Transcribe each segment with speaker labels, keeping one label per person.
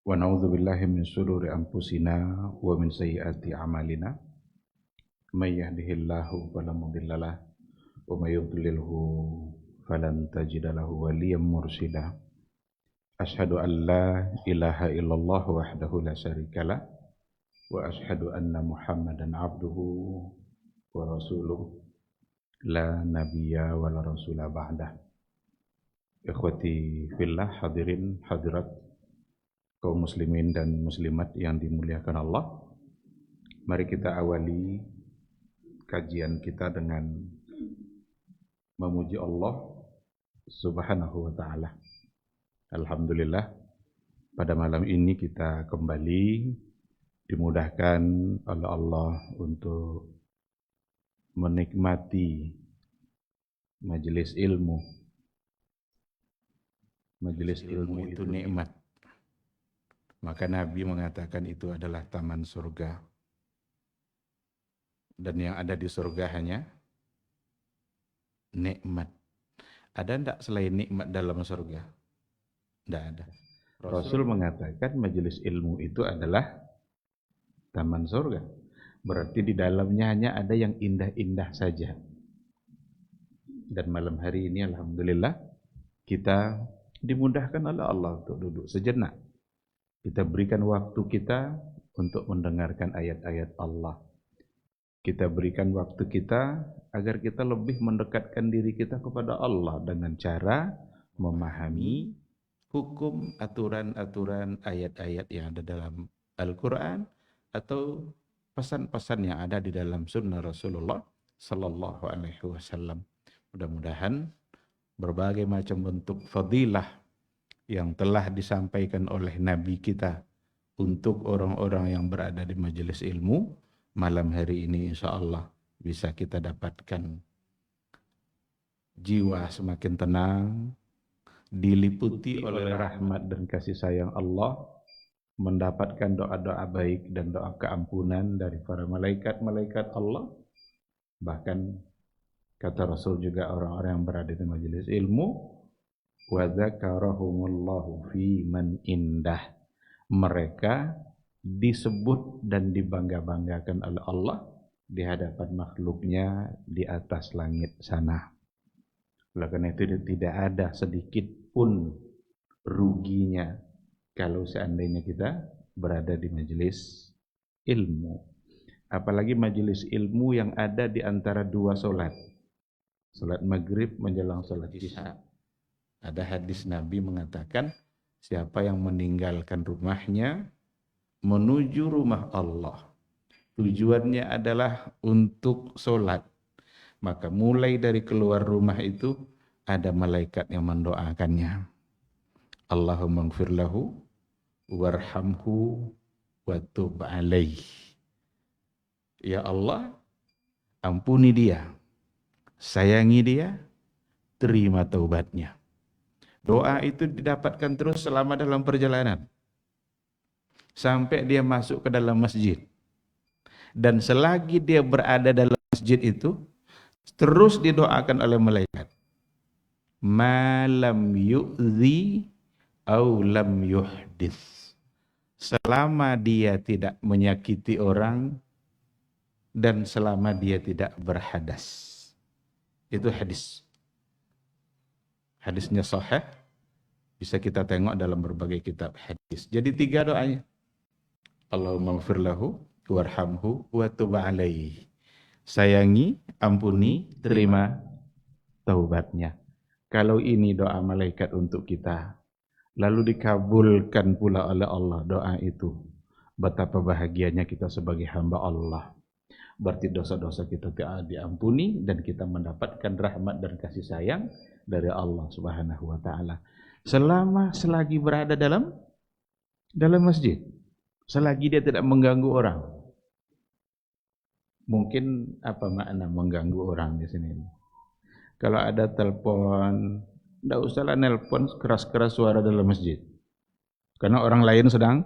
Speaker 1: Wa na'udzu billahi min shururi anfusina wa min sayyiati a'malina. May yahdihillahu fala mudilla lahu wa may yudlilhu falan tajida lahu waliyyan mursyida. Asyhadu an la ilaha illallah wahdahu la syarikalah wa asyhadu anna Muhammadan abduhu wa rasuluh la nabiyya wa la rasula ba'dah. Ikhwati fillah, hadirin hadirat kaum muslimin dan muslimat yang dimuliakan Allah. Mari kita awali kajian kita dengan memuji Allah Subhanahu wa ta'ala. Alhamdulillah, pada malam ini kita kembali dimudahkan oleh Allah untuk menikmati majelis ilmu. Majelis ilmu itu nikmat. Maka Nabi mengatakan itu adalah taman surga. Dan yang ada di surga hanya nikmat. Ada enggak selain nikmat dalam surga? Tidak ada. Rasul mengatakan majelis ilmu itu adalah taman surga. Berarti di dalamnya hanya ada yang indah-indah saja. Dan malam hari ini alhamdulillah kita dimudahkan oleh Allah untuk duduk sejenak. Kita berikan waktu kita untuk mendengarkan ayat-ayat Allah. Kita berikan waktu kita agar kita lebih mendekatkan diri kita kepada Allah dengan cara memahami hukum, aturan-aturan, ayat-ayat yang ada dalam Al-Quran atau pesan-pesan yang ada di dalam sunnah Rasulullah Sallallahu Alaihi Wasallam. Mudah-mudahan berbagai macam bentuk fadilah yang telah disampaikan oleh Nabi kita untuk orang-orang yang berada di majelis ilmu, malam hari ini insya Allah bisa kita dapatkan jiwa semakin tenang, diliputi oleh rahmat dan kasih sayang Allah, mendapatkan doa-doa baik dan doa keampunan dari para malaikat-malaikat Allah. Bahkan kata Rasul juga orang-orang yang berada di majelis ilmu, wa dzakarahumullahu fi man indah. Mereka disebut dan dibangga-banggakan oleh Allah di hadapan makhluknya di atas langit sana. Oleh karena itu tidak ada sedikit pun ruginya kalau seandainya kita berada di majelis ilmu. Apalagi majelis ilmu yang ada di antara dua solat. Salat maghrib menjelang salat isya. Ada hadis Nabi mengatakan, siapa yang meninggalkan rumahnya menuju rumah Allah, tujuannya adalah untuk salat, maka mulai dari keluar rumah itu ada malaikat yang mendoakannya. Allahumma ighfir lahu warhamhu wa tub alaih. Ya Allah, ampuni dia, sayangi dia, terima taubatnya. Doa itu didapatkan terus selama dalam perjalanan. Sampai dia masuk ke dalam masjid. Dan selagi dia berada dalam masjid itu, terus didoakan oleh malaikat. Ma lam yu'zi au lam yuhdits. Selama dia tidak menyakiti orang dan selama dia tidak berhadas. Itu hadis. Hadisnya sahih, bisa kita tengok dalam berbagai kitab hadis. Jadi 3 doanya. Allahumma ighfir lahu warhamhu wa tub alaihi. Sayangi, ampuni, terima taubatnya. Kalau ini doa malaikat untuk kita, lalu dikabulkan pula oleh Allah doa itu, betapa bahagianya kita sebagai hamba Allah. Berarti dosa-dosa kita tidak diampuni dan kita mendapatkan rahmat dan kasih sayang dari Allah Subhanahu wa ta'ala. Selagi berada dalam masjid, selagi dia tidak mengganggu orang. Mungkin apa makna mengganggu orang di sini? Kalau ada telepon, tidak usahlah nelpon keras-keras suara dalam masjid. Karena orang lain sedang.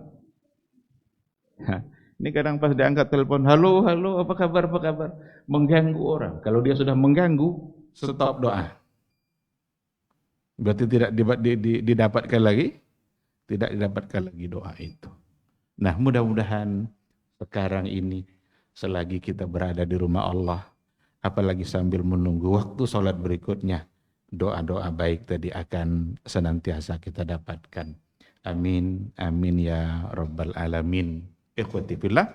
Speaker 1: Ini kadang pas diangkat telepon, halo, apa kabar? Mengganggu orang. Kalau dia sudah mengganggu, stop doa. Berarti tidak didapatkan lagi tidak didapatkan lagi doa itu. Nah, mudah-mudahan sekarang ini selagi kita berada di rumah Allah, apalagi sambil menunggu waktu sholat berikutnya, doa-doa baik tadi akan senantiasa kita dapatkan. Amin, amin ya rabbal alamin. Ikhwati fillah,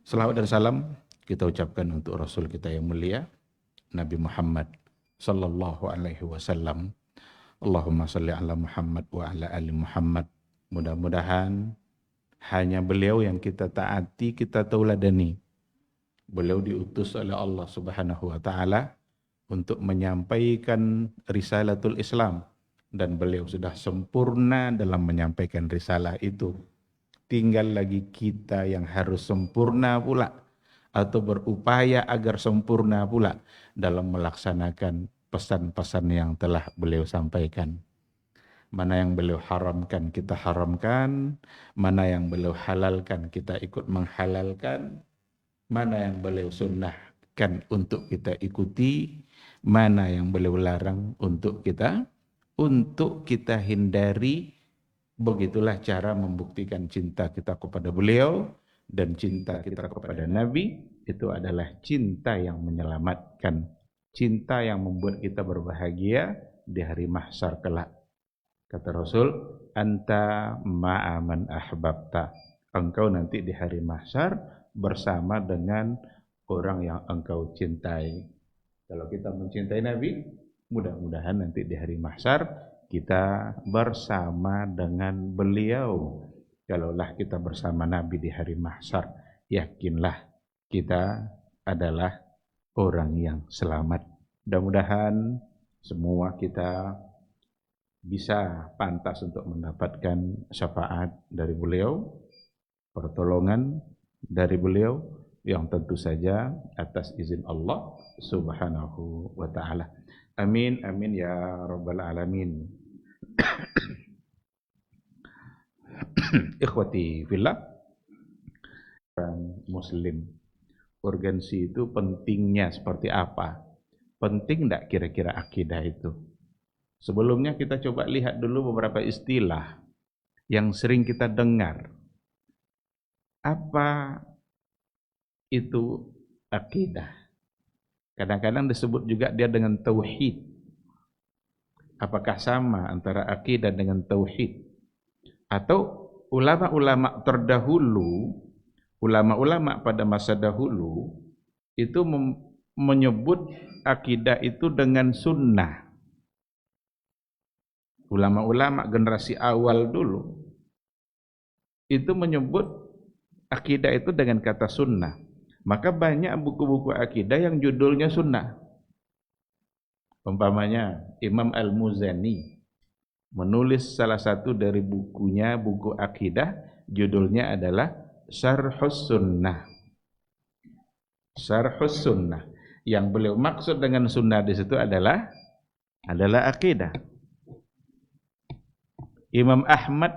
Speaker 1: selawat dan salam kita ucapkan untuk Rasul kita yang mulia, Nabi Muhammad sallallahu alaihi wasallam. Allahumma salli ala Muhammad wa ala ali Muhammad. Mudah-mudahan hanya beliau yang kita taati, kita tauladani. Beliau diutus oleh Allah Subhanahu wa taala untuk menyampaikan risalatul Islam, dan beliau sudah sempurna dalam menyampaikan risalah itu. Tinggal lagi kita yang harus sempurna pula atau berupaya agar sempurna pula dalam melaksanakan pesan-pesan yang telah beliau sampaikan. Mana yang beliau haramkan kita haramkan, mana yang beliau halalkan kita ikut menghalalkan, mana yang beliau sunnahkan untuk kita ikuti, mana yang beliau larang untuk kita hindari. Begitulah cara membuktikan cinta kita kepada beliau, dan cinta kita kepada Nabi itu adalah cinta yang menyelamatkan, cinta yang membuat kita berbahagia di hari mahsyar kelak. Kata Rasul, anta ma'aman ahbabta. Engkau nanti di hari mahsyar bersama dengan orang yang engkau cintai. Kalau kita mencintai Nabi, mudah-mudahan nanti di hari mahsyar kita bersama dengan beliau. Kalaulah kita bersama Nabi di hari mahsyar, yakinlah kita adalah orang yang selamat. Mudah-mudahan semua kita bisa pantas untuk mendapatkan syafaat dari beliau, pertolongan dari beliau, yang tentu saja atas izin Allah Subhanahu wa ta'ala. Amin, amin ya rabbal alamin. Ikhwati fillah, muslim, urgensi itu pentingnya seperti apa? Penting enggak kira-kira akidah itu? Sebelumnya kita coba lihat dulu beberapa istilah yang sering kita dengar. Apa itu akidah? Kadang-kadang disebut juga dia dengan tauhid. Apakah sama antara akidah dengan tauhid? Atau ulama-ulama terdahulu, ulama-ulama pada masa dahulu itu menyebut akidah itu dengan sunnah. Ulama-ulama generasi awal dulu itu menyebut akidah itu dengan kata sunnah. Maka banyak buku-buku akidah yang judulnya sunnah. Umpamanya Imam Al-Muzani menulis salah satu dari bukunya, buku akidah, judulnya adalah Syarhus Sunnah. Syarhus Sunnah. Yang beliau maksud dengan sunnah di situ adalah akidah. Imam Ahmad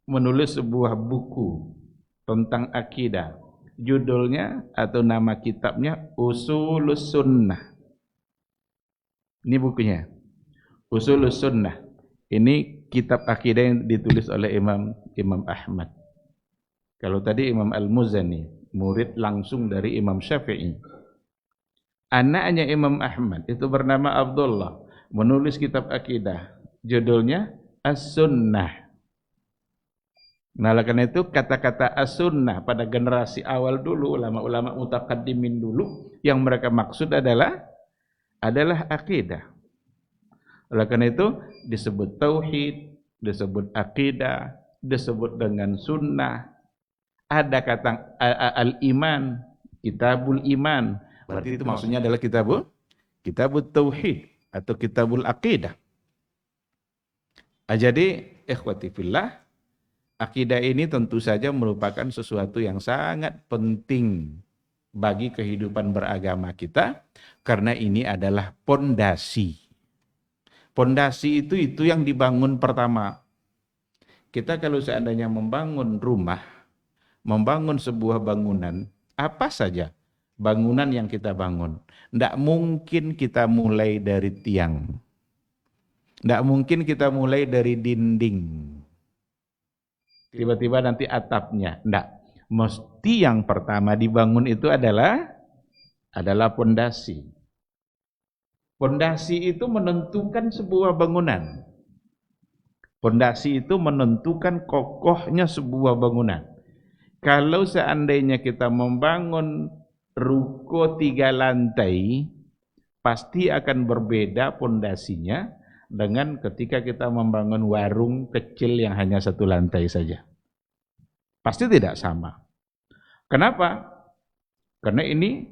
Speaker 1: menulis sebuah buku tentang akidah. Judulnya atau nama kitabnya Usulus Sunnah. Ini bukunya. Usulus Sunnah. Ini kitab akidah yang ditulis oleh Imam Ahmad. Kalau tadi Imam Al-Muzani, murid langsung dari Imam Syafi'i. Anaknya Imam Ahmad itu bernama Abdullah, menulis kitab akidah. Judulnya As-Sunnah. Nah, karena itu kata-kata As-Sunnah pada generasi awal dulu, ulama-ulama mutaqaddimin dulu, yang mereka maksud adalah akidah. Oleh karena itu disebut tauhid, disebut akidah, disebut dengan sunnah. Ada kata al-iman, kitabul iman. Berarti itu maksudnya adalah kitabul tauhid atau kitabul akidah. Jadi ikhwati fillah, akidah ini tentu saja merupakan sesuatu yang sangat penting bagi kehidupan beragama kita, karena ini adalah pondasi. Pondasi itu yang dibangun pertama. Kita kalau seandainya membangun rumah, membangun sebuah bangunan, apa saja bangunan yang kita bangun, tidak mungkin kita mulai dari tiang. Tidak mungkin kita mulai dari dinding, tiba-tiba nanti atapnya. Tidak. Mesti yang pertama dibangun itu adalah pondasi. Pondasi itu menentukan sebuah bangunan. Pondasi itu menentukan kokohnya sebuah bangunan. Kalau seandainya kita membangun ruko 3 lantai, pasti akan berbeda pondasinya dengan ketika kita membangun warung kecil yang hanya 1 lantai saja. Pasti tidak sama. Kenapa? Karena ini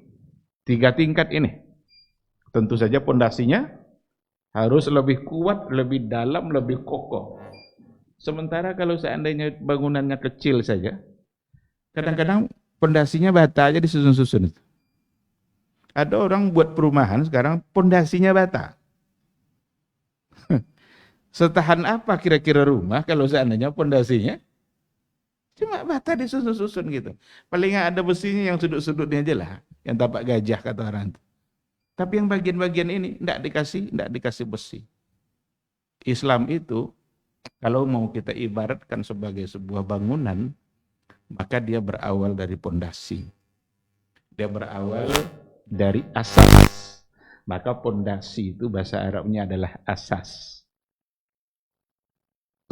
Speaker 1: 3 tingkat ini. Tentu saja pondasinya harus lebih kuat, lebih dalam, lebih kokoh. Sementara kalau seandainya bangunannya kecil saja, kadang-kadang pondasinya bata aja disusun-susun. Ada orang buat perumahan sekarang pondasinya bata. Setahan apa kira-kira rumah kalau seandainya pondasinya cuma bata disusun-susun gitu. Paling ada besinya yang sudut-sudutnya aja lah, yang tapak gajah kata orang itu. Tapi yang bagian-bagian ini tidak dikasih besi. Islam itu kalau mau kita ibaratkan sebagai sebuah bangunan, maka dia berawal dari pondasi. Dia berawal dari asas. Maka pondasi itu bahasa Arabnya adalah asas.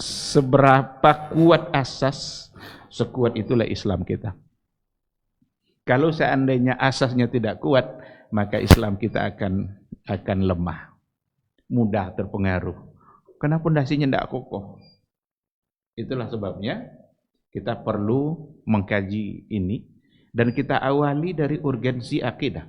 Speaker 1: Seberapa kuat asas, sekuat itulah Islam kita. Kalau seandainya asasnya tidak kuat, maka Islam kita akan lemah, mudah terpengaruh. Karena pondasinya tidak kokoh. Itulah sebabnya kita perlu mengkaji ini dan kita awali dari urgensi akidah.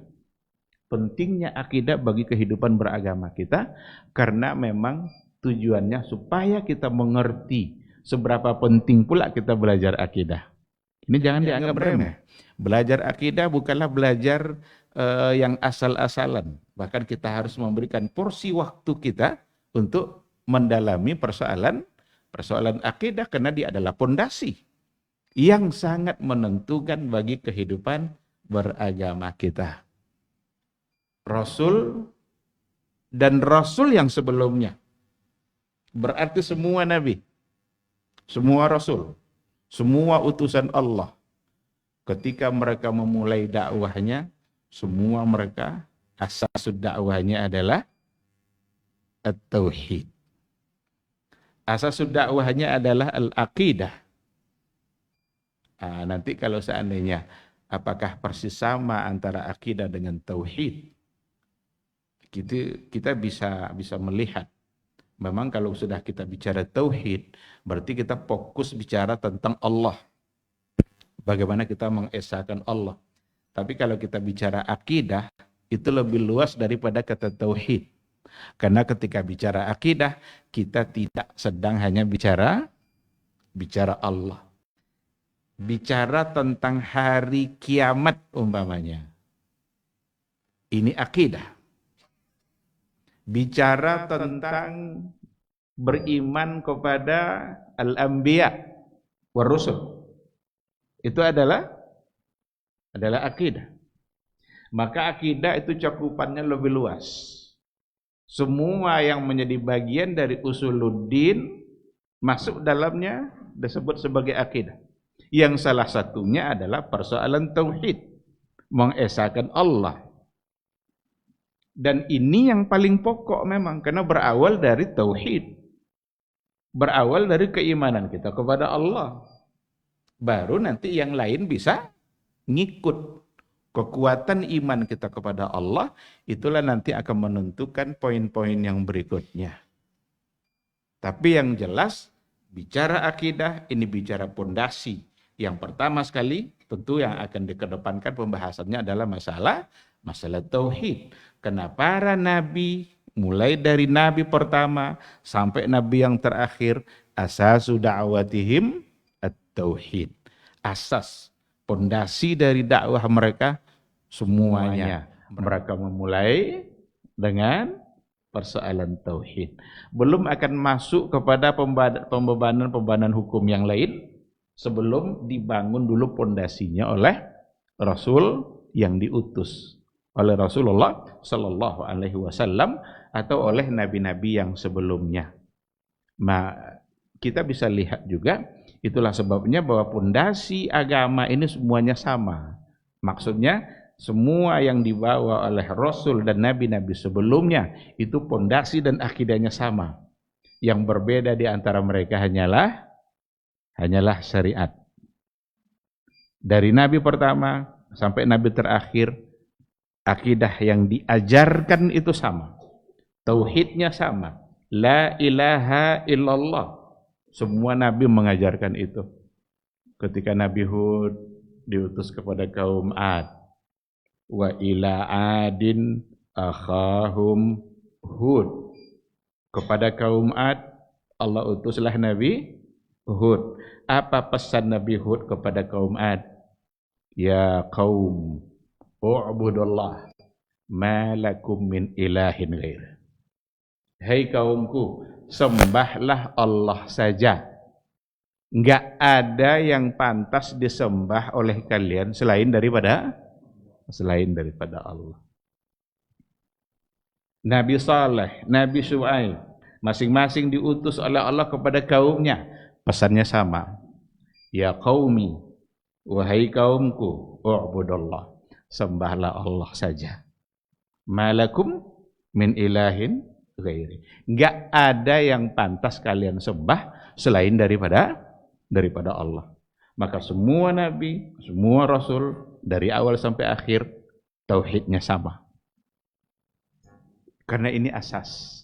Speaker 1: Pentingnya akidah bagi kehidupan beragama kita karena memang tujuannya supaya kita mengerti seberapa penting pula kita belajar akidah. Ini jangan dianggap remeh. Belajar akidah bukanlah belajar yang asal-asalan. Bahkan kita harus memberikan porsi waktu kita untuk mendalami persoalan akidah karena dia adalah pondasi yang sangat menentukan bagi kehidupan beragama kita. Rasul dan Rasul yang sebelumnya, berarti semua Nabi, semua Rasul, semua utusan Allah, ketika mereka memulai dakwahnya, semua mereka asas dakwahnya adalah at-tauhid. Asas dakwahnya adalah al-aqidah. Nanti kalau seandainya apakah persis sama antara akidah dengan tauhid, kita bisa melihat. Memang kalau sudah kita bicara tauhid, berarti kita fokus bicara tentang Allah. Bagaimana kita mengesahkan Allah. Tapi kalau kita bicara akidah, itu lebih luas daripada kata tauhid. Karena ketika bicara akidah, kita tidak sedang hanya bicara Allah. Bicara tentang hari kiamat umpamanya. Ini akidah. Bicara tentang beriman kepada al-anbiya wa rusul. Itu adalah akidah. Maka akidah itu cakupannya lebih luas. Semua yang menjadi bagian dari usuluddin masuk dalamnya disebut sebagai akidah. Yang salah satunya adalah persoalan tauhid, mengesahkan Allah. Dan ini yang paling pokok memang karena berawal dari tauhid. Berawal dari keimanan kita kepada Allah. Baru nanti yang lain bisa ngikut. Kekuatan iman kita kepada Allah itulah nanti akan menentukan poin-poin yang berikutnya. Tapi yang jelas bicara akidah ini bicara pondasi. Yang pertama sekali tentu yang akan dikedepankan pembahasannya adalah masalah tauhid. Karena para nabi mulai dari nabi pertama sampai nabi yang terakhir asasu da'watihim at-tauhid. Asas pondasi dari dakwah mereka semuanya mereka memulai dengan persoalan tauhid. Belum akan masuk kepada pembebanan hukum yang lain sebelum dibangun dulu pondasinya oleh Rasul yang diutus. oleh Rasulullah sallallahu alaihi wasallam atau oleh nabi-nabi yang sebelumnya. Kita bisa lihat juga, itulah sebabnya bahwa pondasi agama ini semuanya sama. Maksudnya semua yang dibawa oleh Rasul dan nabi-nabi sebelumnya itu pondasi dan akidahnya sama. Yang berbeda di antara mereka hanyalah syariat. Dari nabi pertama sampai nabi terakhir, akidah yang diajarkan itu sama. Tauhidnya sama. La ilaha illallah. Semua nabi mengajarkan itu. Ketika Nabi Hud diutus kepada kaum Ad, wa ila adin akhahum Hud. Kepada kaum Ad, Allah utuslah Nabi Hud. Apa pesan Nabi Hud kepada kaum Ad? Ya qaum, u'budullah, ma lakum min ilahin ghair. Hai kaumku, sembahlah Allah saja. Enggak ada yang pantas disembah oleh kalian selain daripada Allah. Nabi Saleh, Nabi Syuaib, masing-masing diutus oleh Allah kepada kaumnya. Pesannya sama. Ya qaumi, wahai kaumku, u'budullah, sembahlah Allah saja. Malakum min ilahin ghairi. Enggak ada yang pantas kalian sembah selain daripada Allah. Maka semua nabi, semua rasul dari awal sampai akhir tauhidnya sama. Karena ini asas.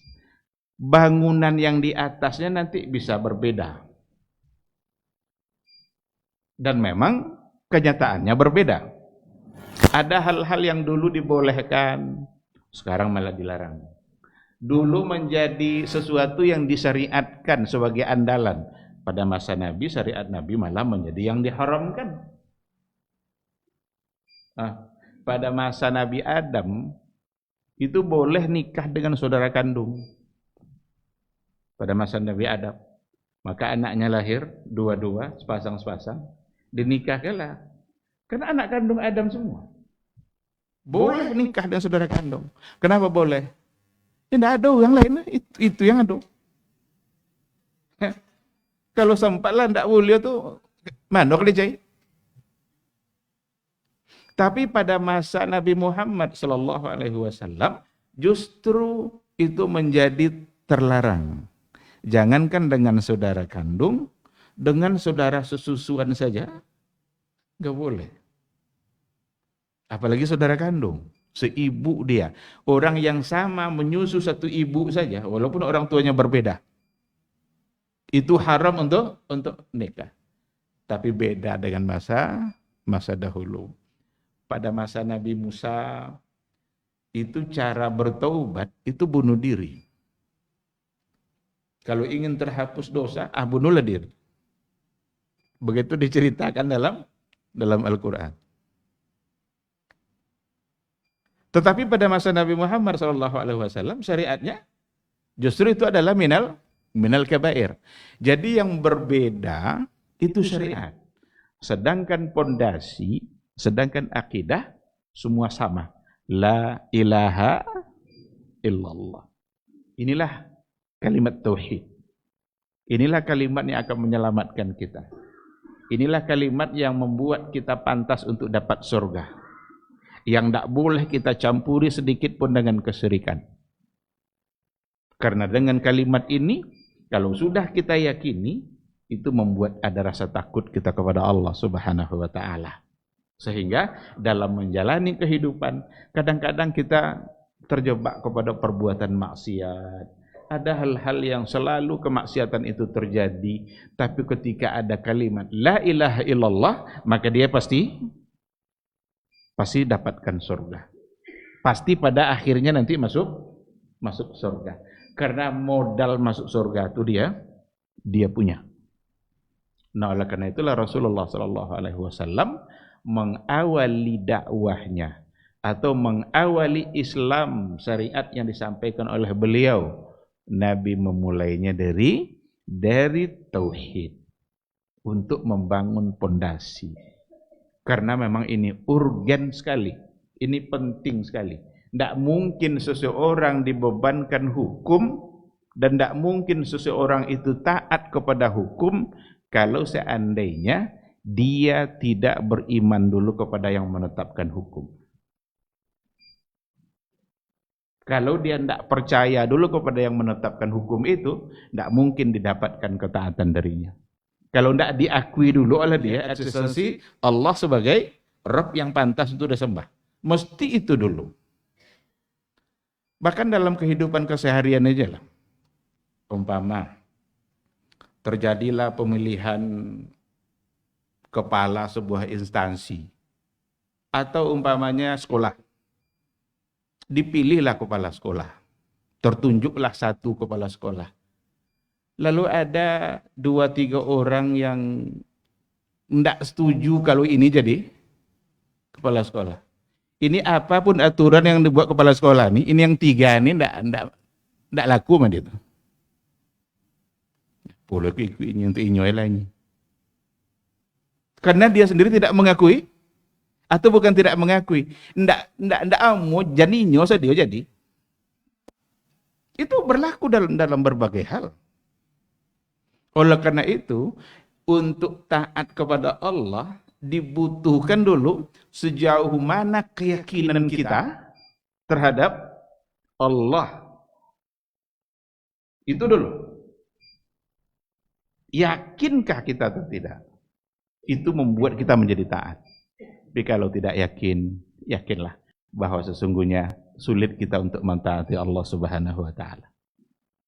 Speaker 1: Bangunan yang di atasnya nanti bisa berbeda. Dan memang kenyataannya berbeda. Ada hal-hal yang dulu dibolehkan, sekarang malah dilarang. Dulu menjadi sesuatu yang disyariatkan sebagai andalan. Pada masa Nabi, syariat Nabi malah menjadi yang diharamkan. Pada masa Nabi Adam, itu boleh nikah dengan saudara kandung. Pada masa Nabi Adam. Maka anaknya lahir, dua-dua, sepasang-sepasang, dinikahkanlah. Karena anak kandung Adam semua. Boleh nikah dengan saudara kandung. Kenapa boleh? Ya tidak ada yang lain, itu yang ada. Kalau sempatlah tidak boleh tuh, mana kerja? Tapi pada masa Nabi Muhammad SAW justru itu menjadi terlarang. Jangankan dengan saudara kandung, dengan saudara sesusuan saja nggak boleh. Apalagi saudara kandung, seibu dia. Orang yang sama menyusu satu ibu saja, walaupun orang tuanya berbeda, itu haram untuk nikah. Tapi beda dengan masa dahulu. Pada masa Nabi Musa, itu cara bertaubat, itu bunuh diri. Kalau ingin terhapus dosa, bunuhlah diri. Begitu diceritakan dalam Al-Quran. Tetapi pada masa Nabi Muhammad SAW, syariatnya justru itu adalah minal kabair. Jadi yang berbeda itu syariat. Sedangkan pondasi, sedangkan akidah semua sama. La ilaha illallah. Inilah kalimat tauhid. Inilah kalimat yang akan menyelamatkan kita. Inilah kalimat yang membuat kita pantas untuk dapat surga. Yang tidak boleh kita campuri sedikit pun dengan kesyirikan. Karena dengan kalimat ini, kalau sudah kita yakini, itu membuat ada rasa takut kita kepada Allah Subhanahu wa ta'ala. Sehingga dalam menjalani kehidupan, kadang-kadang kita terjebak kepada perbuatan maksiat. Ada hal-hal yang selalu kemaksiatan itu terjadi, tapi ketika ada kalimat la ilaha illallah, maka dia pasti dapatkan surga. Pasti pada akhirnya nanti masuk surga. Karena modal masuk surga itu dia punya. Nah, oleh karena itulah Rasulullah SAW mengawali dakwahnya atau mengawali Islam syariat yang disampaikan oleh beliau. Nabi memulainya dari tauhid untuk membangun pondasi. Karena memang ini urgen sekali. Ini penting sekali. Tidak mungkin seseorang dibebankan hukum dan tidak mungkin seseorang itu taat kepada hukum kalau seandainya dia tidak beriman dulu kepada yang menetapkan hukum. Kalau dia tidak percaya dulu kepada yang menetapkan hukum itu, tidak mungkin didapatkan ketaatan darinya. Kalau tidak diakui dulu oleh dia eksistensi Allah sebagai Rabb yang pantas untuk disembah. Mesti itu dulu. Bahkan dalam kehidupan keseharian aja lah. Umpama terjadilah pemilihan kepala sebuah instansi atau umpamanya sekolah. Dipilihlah kepala sekolah. Tertunjuklah satu kepala sekolah. Lalu ada 2-3 orang yang tidak setuju kalau ini jadi kepala sekolah. Ini apapun aturan yang dibuat kepala sekolah ini yang 3 ini tidak laku sama dia. Boleh ikut ini untuk inyoy lagi. Karena dia sendiri tidak mengakui atau bukan tidak mengakui, tidak mau janinyo sadio jadi. Itu berlaku dalam berbagai hal. Oleh karena itu, untuk taat kepada Allah dibutuhkan dulu sejauh mana keyakinan kita terhadap Allah. Itu dulu. Yakinkah kita atau tidak? Itu membuat kita menjadi taat. Tapi kalau tidak yakin, yakinlah bahwa sesungguhnya sulit kita untuk mentaati Allah Subhanahu wa taala.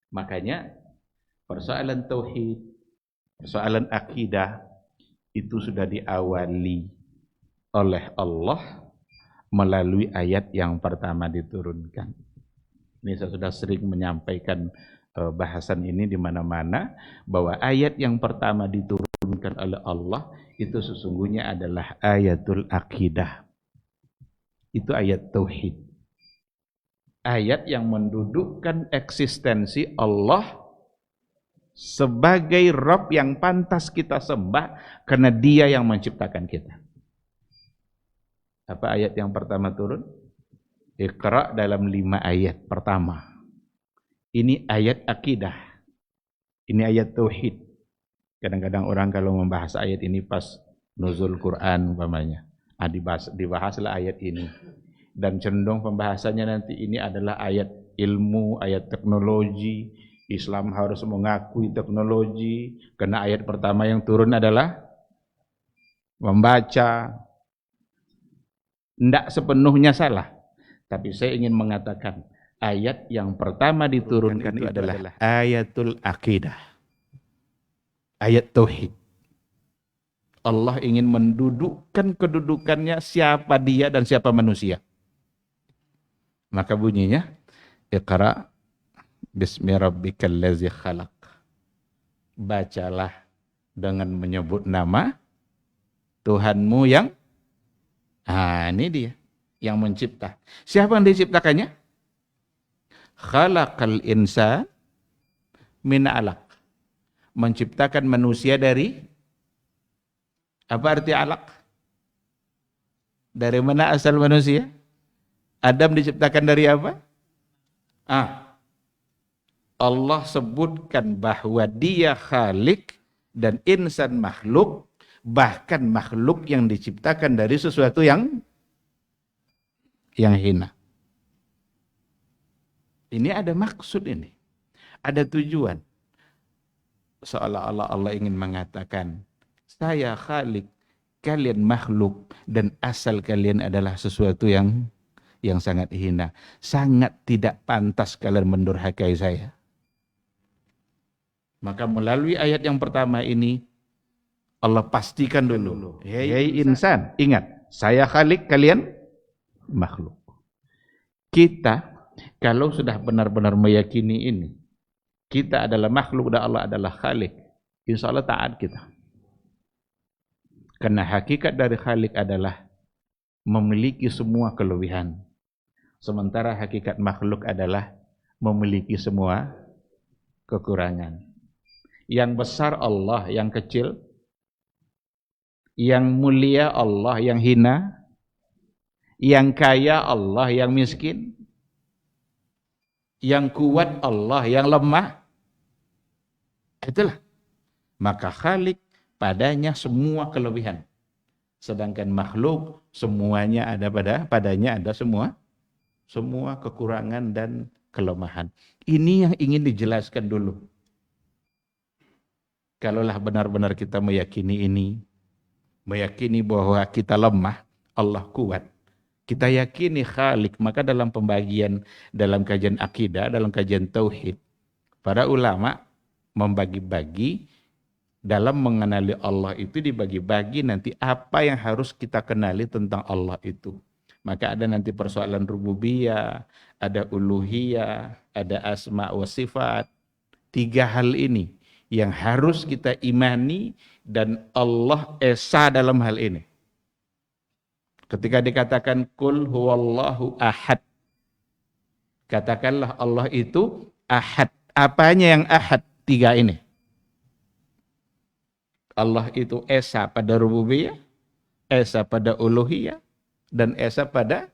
Speaker 1: Makanya persoalan tauhid, persoalan akidah itu sudah diawali oleh Allah melalui ayat yang pertama diturunkan. Ini saya sudah sering menyampaikan bahasan ini di mana-mana bahwa ayat yang pertama diturunkan oleh Allah itu sesungguhnya adalah ayatul akidah. Itu ayat tauhid. Ayat yang mendudukkan eksistensi Allah sebagai Rabb yang pantas kita sembah karena Dia yang menciptakan kita. Apa ayat yang pertama turun? Iqra dalam 5 ayat pertama. Ini ayat akidah. Ini ayat tauhid. Kadang-kadang orang kalau membahas ayat ini pas nuzul Quran umpamanya, dibahaslah ayat ini. Dan cenderung pembahasannya nanti ini adalah ayat ilmu, ayat teknologi. Islam harus mengakui teknologi karena ayat pertama yang turun adalah membaca. Tidak sepenuhnya salah, tapi saya ingin mengatakan ayat yang pertama diturunkan itu adalah ayatul akidah, ayat tauhid. Allah ingin mendudukkan kedudukannya siapa dia dan siapa manusia. Maka bunyinya Iqra bismi rabbikal ladzi khalaq. Bacalah dengan menyebut nama Tuhanmu yang ini dia yang mencipta. Siapa yang diciptakannya? Khalaqal insan min 'alaq. Menciptakan manusia dari apa arti alaq? Dari mana asal manusia? Adam diciptakan dari apa? Allah sebutkan bahwa dia khalik dan insan makhluk, bahkan makhluk yang diciptakan dari sesuatu yang hina. Ini ada maksud ini. Ada tujuan. Seolah-olah Allah ingin mengatakan, saya khalik, kalian makhluk, dan asal kalian adalah sesuatu yang sangat hina. Sangat tidak pantas kalian mendurhakai saya. Maka melalui ayat yang pertama ini, Allah pastikan dulu, hei insan, ingat, saya khalik, kalian makhluk. Kita, kalau sudah benar-benar meyakini ini, kita adalah makhluk dan Allah adalah khalik, insya Allah taat kita. Karena hakikat dari khalik adalah memiliki semua kelebihan. Sementara hakikat makhluk adalah memiliki semua kekurangan. Yang besar Allah, yang kecil, yang mulia Allah, yang hina, Yang kaya Allah, yang miskin. Yang kuat Allah, yang lemah. Itulah. Maka Khalik padanya semua kelebihan. Sedangkan makhluk semuanya ada padanya ada semua kekurangan dan kelemahan. Ini yang ingin dijelaskan dulu. Kalaulah benar-benar kita meyakini ini, meyakini bahwa kita lemah, Allah kuat. Kita yakini Khalik, maka dalam pembagian, dalam kajian akidah, dalam kajian tauhid, para ulama membagi-bagi dalam mengenali Allah itu dibagi-bagi nanti apa yang harus kita kenali tentang Allah itu. Maka ada nanti persoalan rububiyah, ada uluhiyah, ada asma wa sifat. 3 hal ini yang harus kita imani dan Allah esa dalam hal ini. Ketika dikatakan kul huwallahu ahad, katakanlah Allah itu ahad. Apanya yang ahad? 3 ini. Allah itu esa pada rububiyah, esa pada uluhiyah, dan esa pada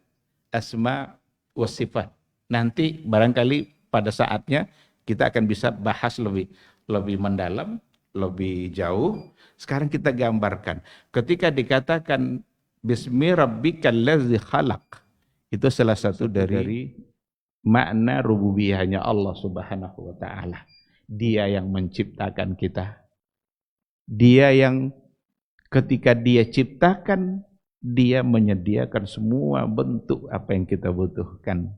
Speaker 1: asma wa sifat. Nanti barangkali pada saatnya kita akan bisa bahas lebih mendalam, lebih jauh. Sekarang kita gambarkan. Ketika dikatakan Bismi rabbikal ladzi khalaq, itu salah satu dari makna rububiyahnya Allah Subhanahu wa taala. Dia yang menciptakan kita. Dia yang ketika dia ciptakan, dia menyediakan semua bentuk apa yang kita butuhkan.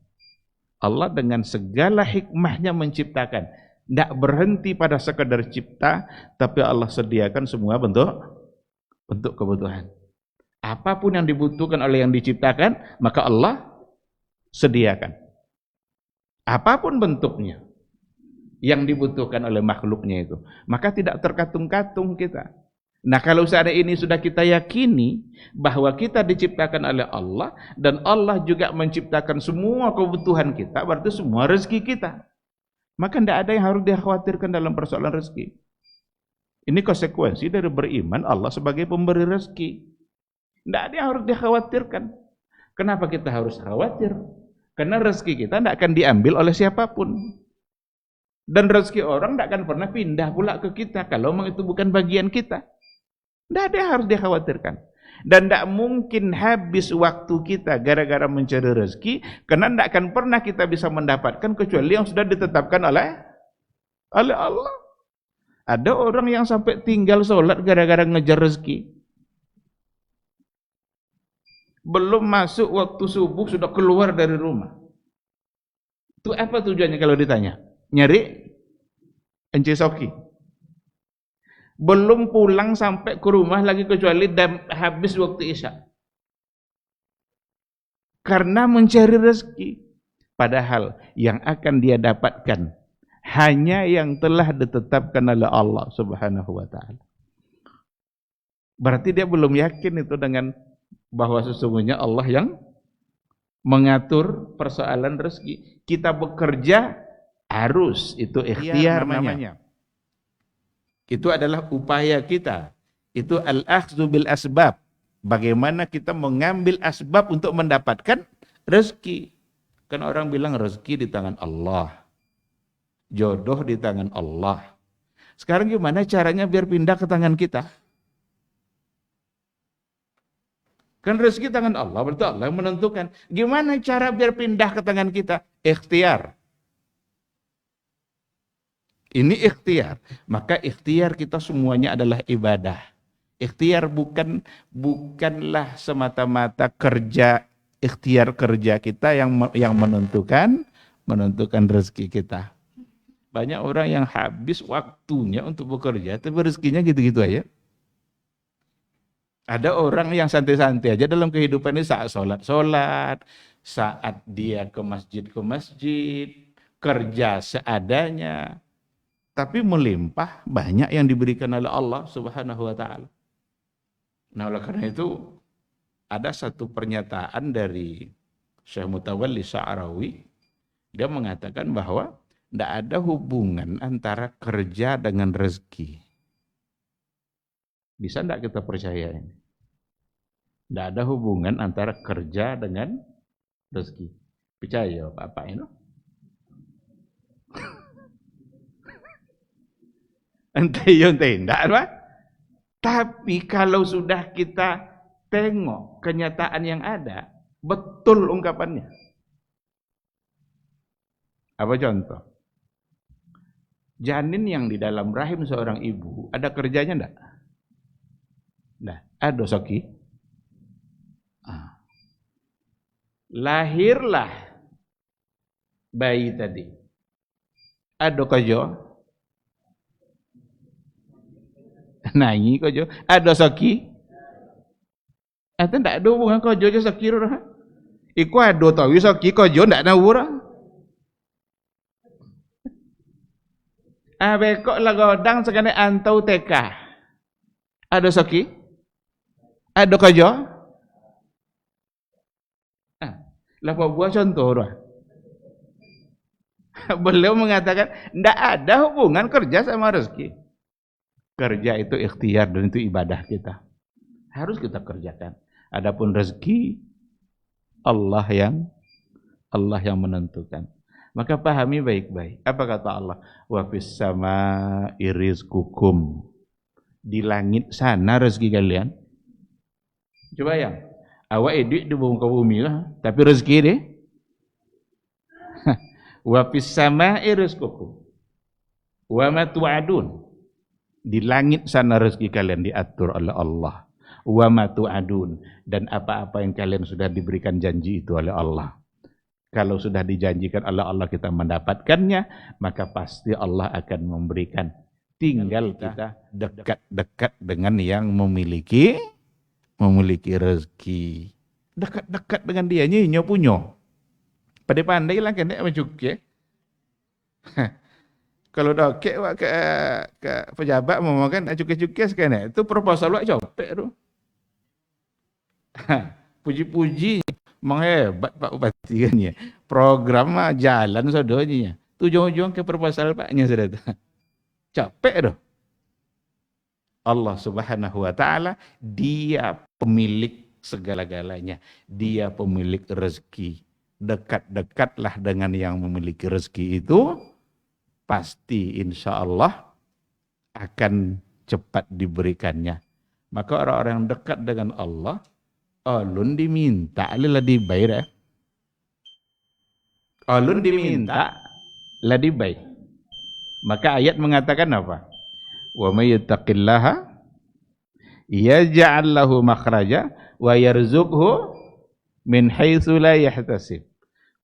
Speaker 1: Allah dengan segala hikmahnya menciptakan. Tidak berhenti pada sekadar cipta, tapi Allah sediakan semua bentuk kebutuhan. Apapun yang dibutuhkan oleh yang diciptakan, maka Allah sediakan. Apapun bentuknya yang dibutuhkan oleh makhluknya itu, maka tidak terkatung-katung kita. Nah, kalau saat ini sudah kita yakini bahwa kita diciptakan oleh Allah dan Allah juga menciptakan semua kebutuhan kita, berarti semua rezeki kita. Maka tidak ada yang harus dikhawatirkan dalam persoalan rezeki. Ini konsekuensi dari beriman Allah sebagai pemberi rezeki. Tidak ada yang harus dikhawatirkan. Kenapa kita harus khawatir? Karena rezeki kita tidak akan diambil oleh siapapun. Dan rezeki orang tidak akan pernah pindah pula ke kita kalau memang itu bukan bagian kita. Tidak ada yang harus dikhawatirkan. Dan tidak mungkin habis waktu kita gara-gara mencari rezeki, karena tidak akan pernah kita bisa mendapatkan kecuali yang sudah ditetapkan oleh Allah. Ada orang yang sampai tinggal sholat gara-gara ngejar rezeki. Belum masuk waktu subuh sudah keluar dari rumah. Itu apa tujuannya kalau ditanya? Nyari encesoki. Belum pulang sampai ke rumah lagi kecuali habis waktu isya. Karena mencari rezeki. Padahal yang akan dia dapatkan hanya yang telah ditetapkan oleh Allah Subhanahu wa taala. Berarti dia belum yakin itu dengan bahwa sesungguhnya Allah yang mengatur persoalan rezeki. Kita bekerja harus, itu ikhtiar namanya. Itu adalah upaya kita. Itu al-akhdzu bil asbab. Bagaimana kita mengambil asbab untuk mendapatkan rezeki. Kan orang bilang rezeki di tangan Allah. Jodoh di tangan Allah. Sekarang gimana caranya biar pindah ke tangan kita? Kan rezeki tangan Allah, berarti Allah yang menentukan. Gimana cara biar pindah ke tangan kita? Ikhtiar. Ini ikhtiar. Maka ikhtiar kita semuanya adalah ibadah. Ikhtiar bukanlah semata-mata kerja, ikhtiar kerja kita yang menentukan rezeki kita. Banyak orang yang habis waktunya untuk bekerja, tapi rezekinya gitu-gitu aja. Ada orang yang santai-santai aja dalam kehidupan ini, saat sholat, saat dia ke masjid, kerja seadanya. Tapi melimpah banyak yang diberikan oleh Allah Subhanahu wa taala. Nah, oleh karena itu ada satu pernyataan dari Syekh Mutawalli Sya'rawi. Dia mengatakan bahwa tidak ada hubungan antara kerja dengan rezeki. Bisa tidak kita percaya ini? Tidak ada hubungan antara kerja dengan rezeki. Percaya Bapak ini? Ente tidak apa? Tapi kalau sudah kita tengok kenyataan yang ada, betul ungkapannya. Apa contoh? Janin yang di dalam rahim seorang ibu, ada kerjanya enggak? Nah, ada Soki. Lahirlah bayi tadi. Ada kerja. Nangi kerja. Ada Soki. Itu enggak ada hubungan kerja je Soki dah. Iku ada tahu Soki kerja enggak tahu dah. Bekok lah godang sekali antau TK. Ada Soki? Ada kerja? Lah buat contoh dah. Beliau mengatakan tidak ada hubungan kerja sama rezeki. Kerja itu ikhtiar dan itu ibadah kita. Harus kita kerjakan. Adapun rezeki Allah yang menentukan. Maka pahami baik-baik. Apa kata Allah? Wa fis samaa'i rizqukum. Di langit sana rezeki kalian. Coba yang awak duit di muka bumi lah, tapi rezeki dia wa fis samaa'i rizqukum wa ma tu'adun. Di langit sana rezeki kalian diatur oleh Allah. Wa ma tu'adun, dan apa-apa yang kalian sudah diberikan janji itu oleh Allah. Kalau sudah dijanjikan oleh Allah kita mendapatkannya, maka pasti Allah akan memberikan. Tinggal kita dekat-dekat dengan yang memiliki rezeki. Dekat-dekat dengan dia, nyo punya. Pandai-pandai lah kan dia mencukai. Kalau dah ke pejabat mau kan cukai-cukai sekarang itu proposal wak copek tu. Puji-puji menghebat Pak Bupati kan ya. Program mah jalan sadonya. Tujuan-tujuan ke proposal Paknya sudah tu. Capek tu. Allah Subhanahu wa taala dia pemilik segala-galanya. Dia pemilik rezeki. Dekat-dekatlah dengan yang memiliki rezeki itu, pasti insya Allah akan cepat diberikannya. Maka orang-orang yang dekat dengan Allah, alun diminta, lah dibayar. Alun diminta, lah dibayar. Maka ayat mengatakan apa? Wa may yattaqillaha yaj'al lahu makhraja wa yarzuqhu min haitsu la yahtasib.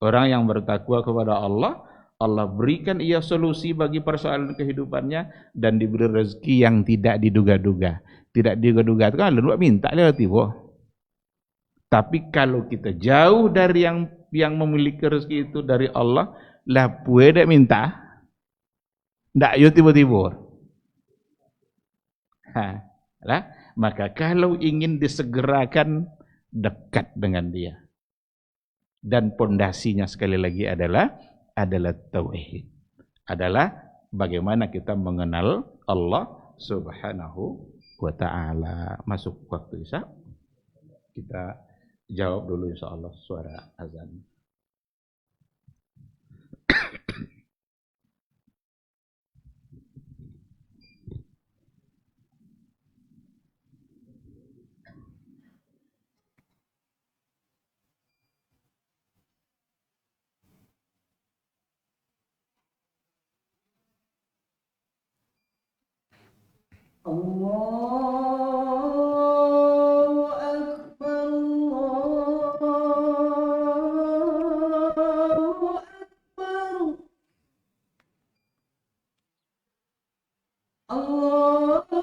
Speaker 1: Orang yang bertakwa kepada Allah, Allah berikan ia solusi bagi persoalan kehidupannya dan diberi rezeki yang tidak diduga-duga. Tidak diduga-duga itu kan lu minta dia tiba. Tapi kalau kita jauh dari yang memiliki rezeki itu dari Allah, lah puede minta. Ndak yo tiba-tiba. Lah, maka kalau ingin disegerakan, dekat dengan dia. Dan pondasinya sekali lagi adalah tauhid. Adalah bagaimana kita mengenal Allah Subhanahu wa taala. Masuk waktu Isya. Kita jawab dulu insyaallah suara azan.
Speaker 2: Allahu Akbar, Allahu Akbar, Allahu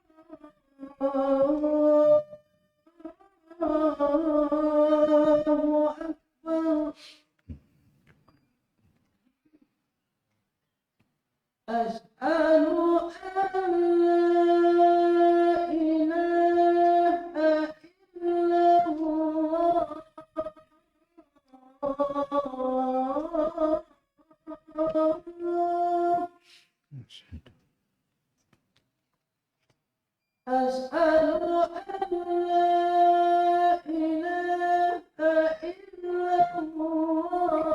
Speaker 2: Akbar, Allahu Akbar. Asyhadu an la ilaha illallah أشهد أن لا إله إلا الله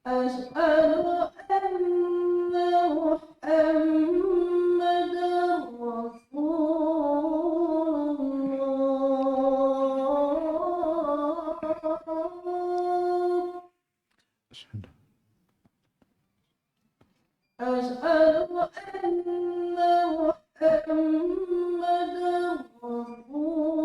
Speaker 2: أشهد أن محمدا رسول الله
Speaker 1: أشهد
Speaker 2: أشهد أن محمدا رسول الله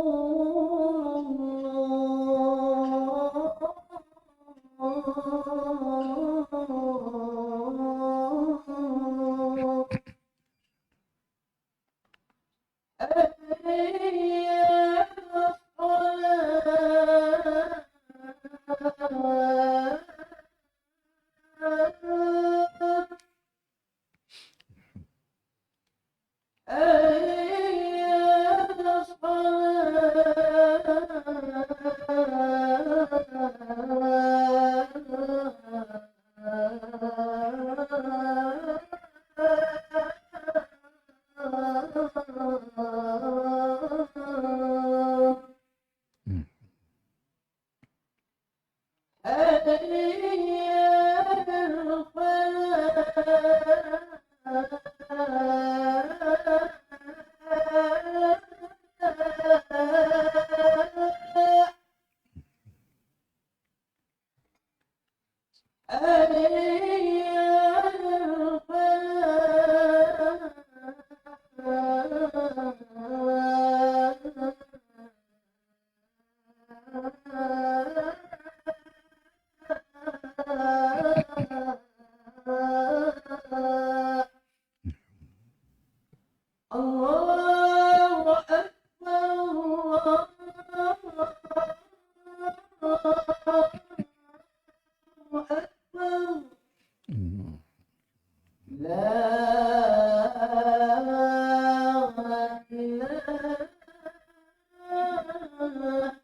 Speaker 2: حي على الصلاة حي على الصلاة
Speaker 1: Hmm.
Speaker 2: الله أكبر الله أكبر
Speaker 1: Hmm.
Speaker 2: لا إله إلا الله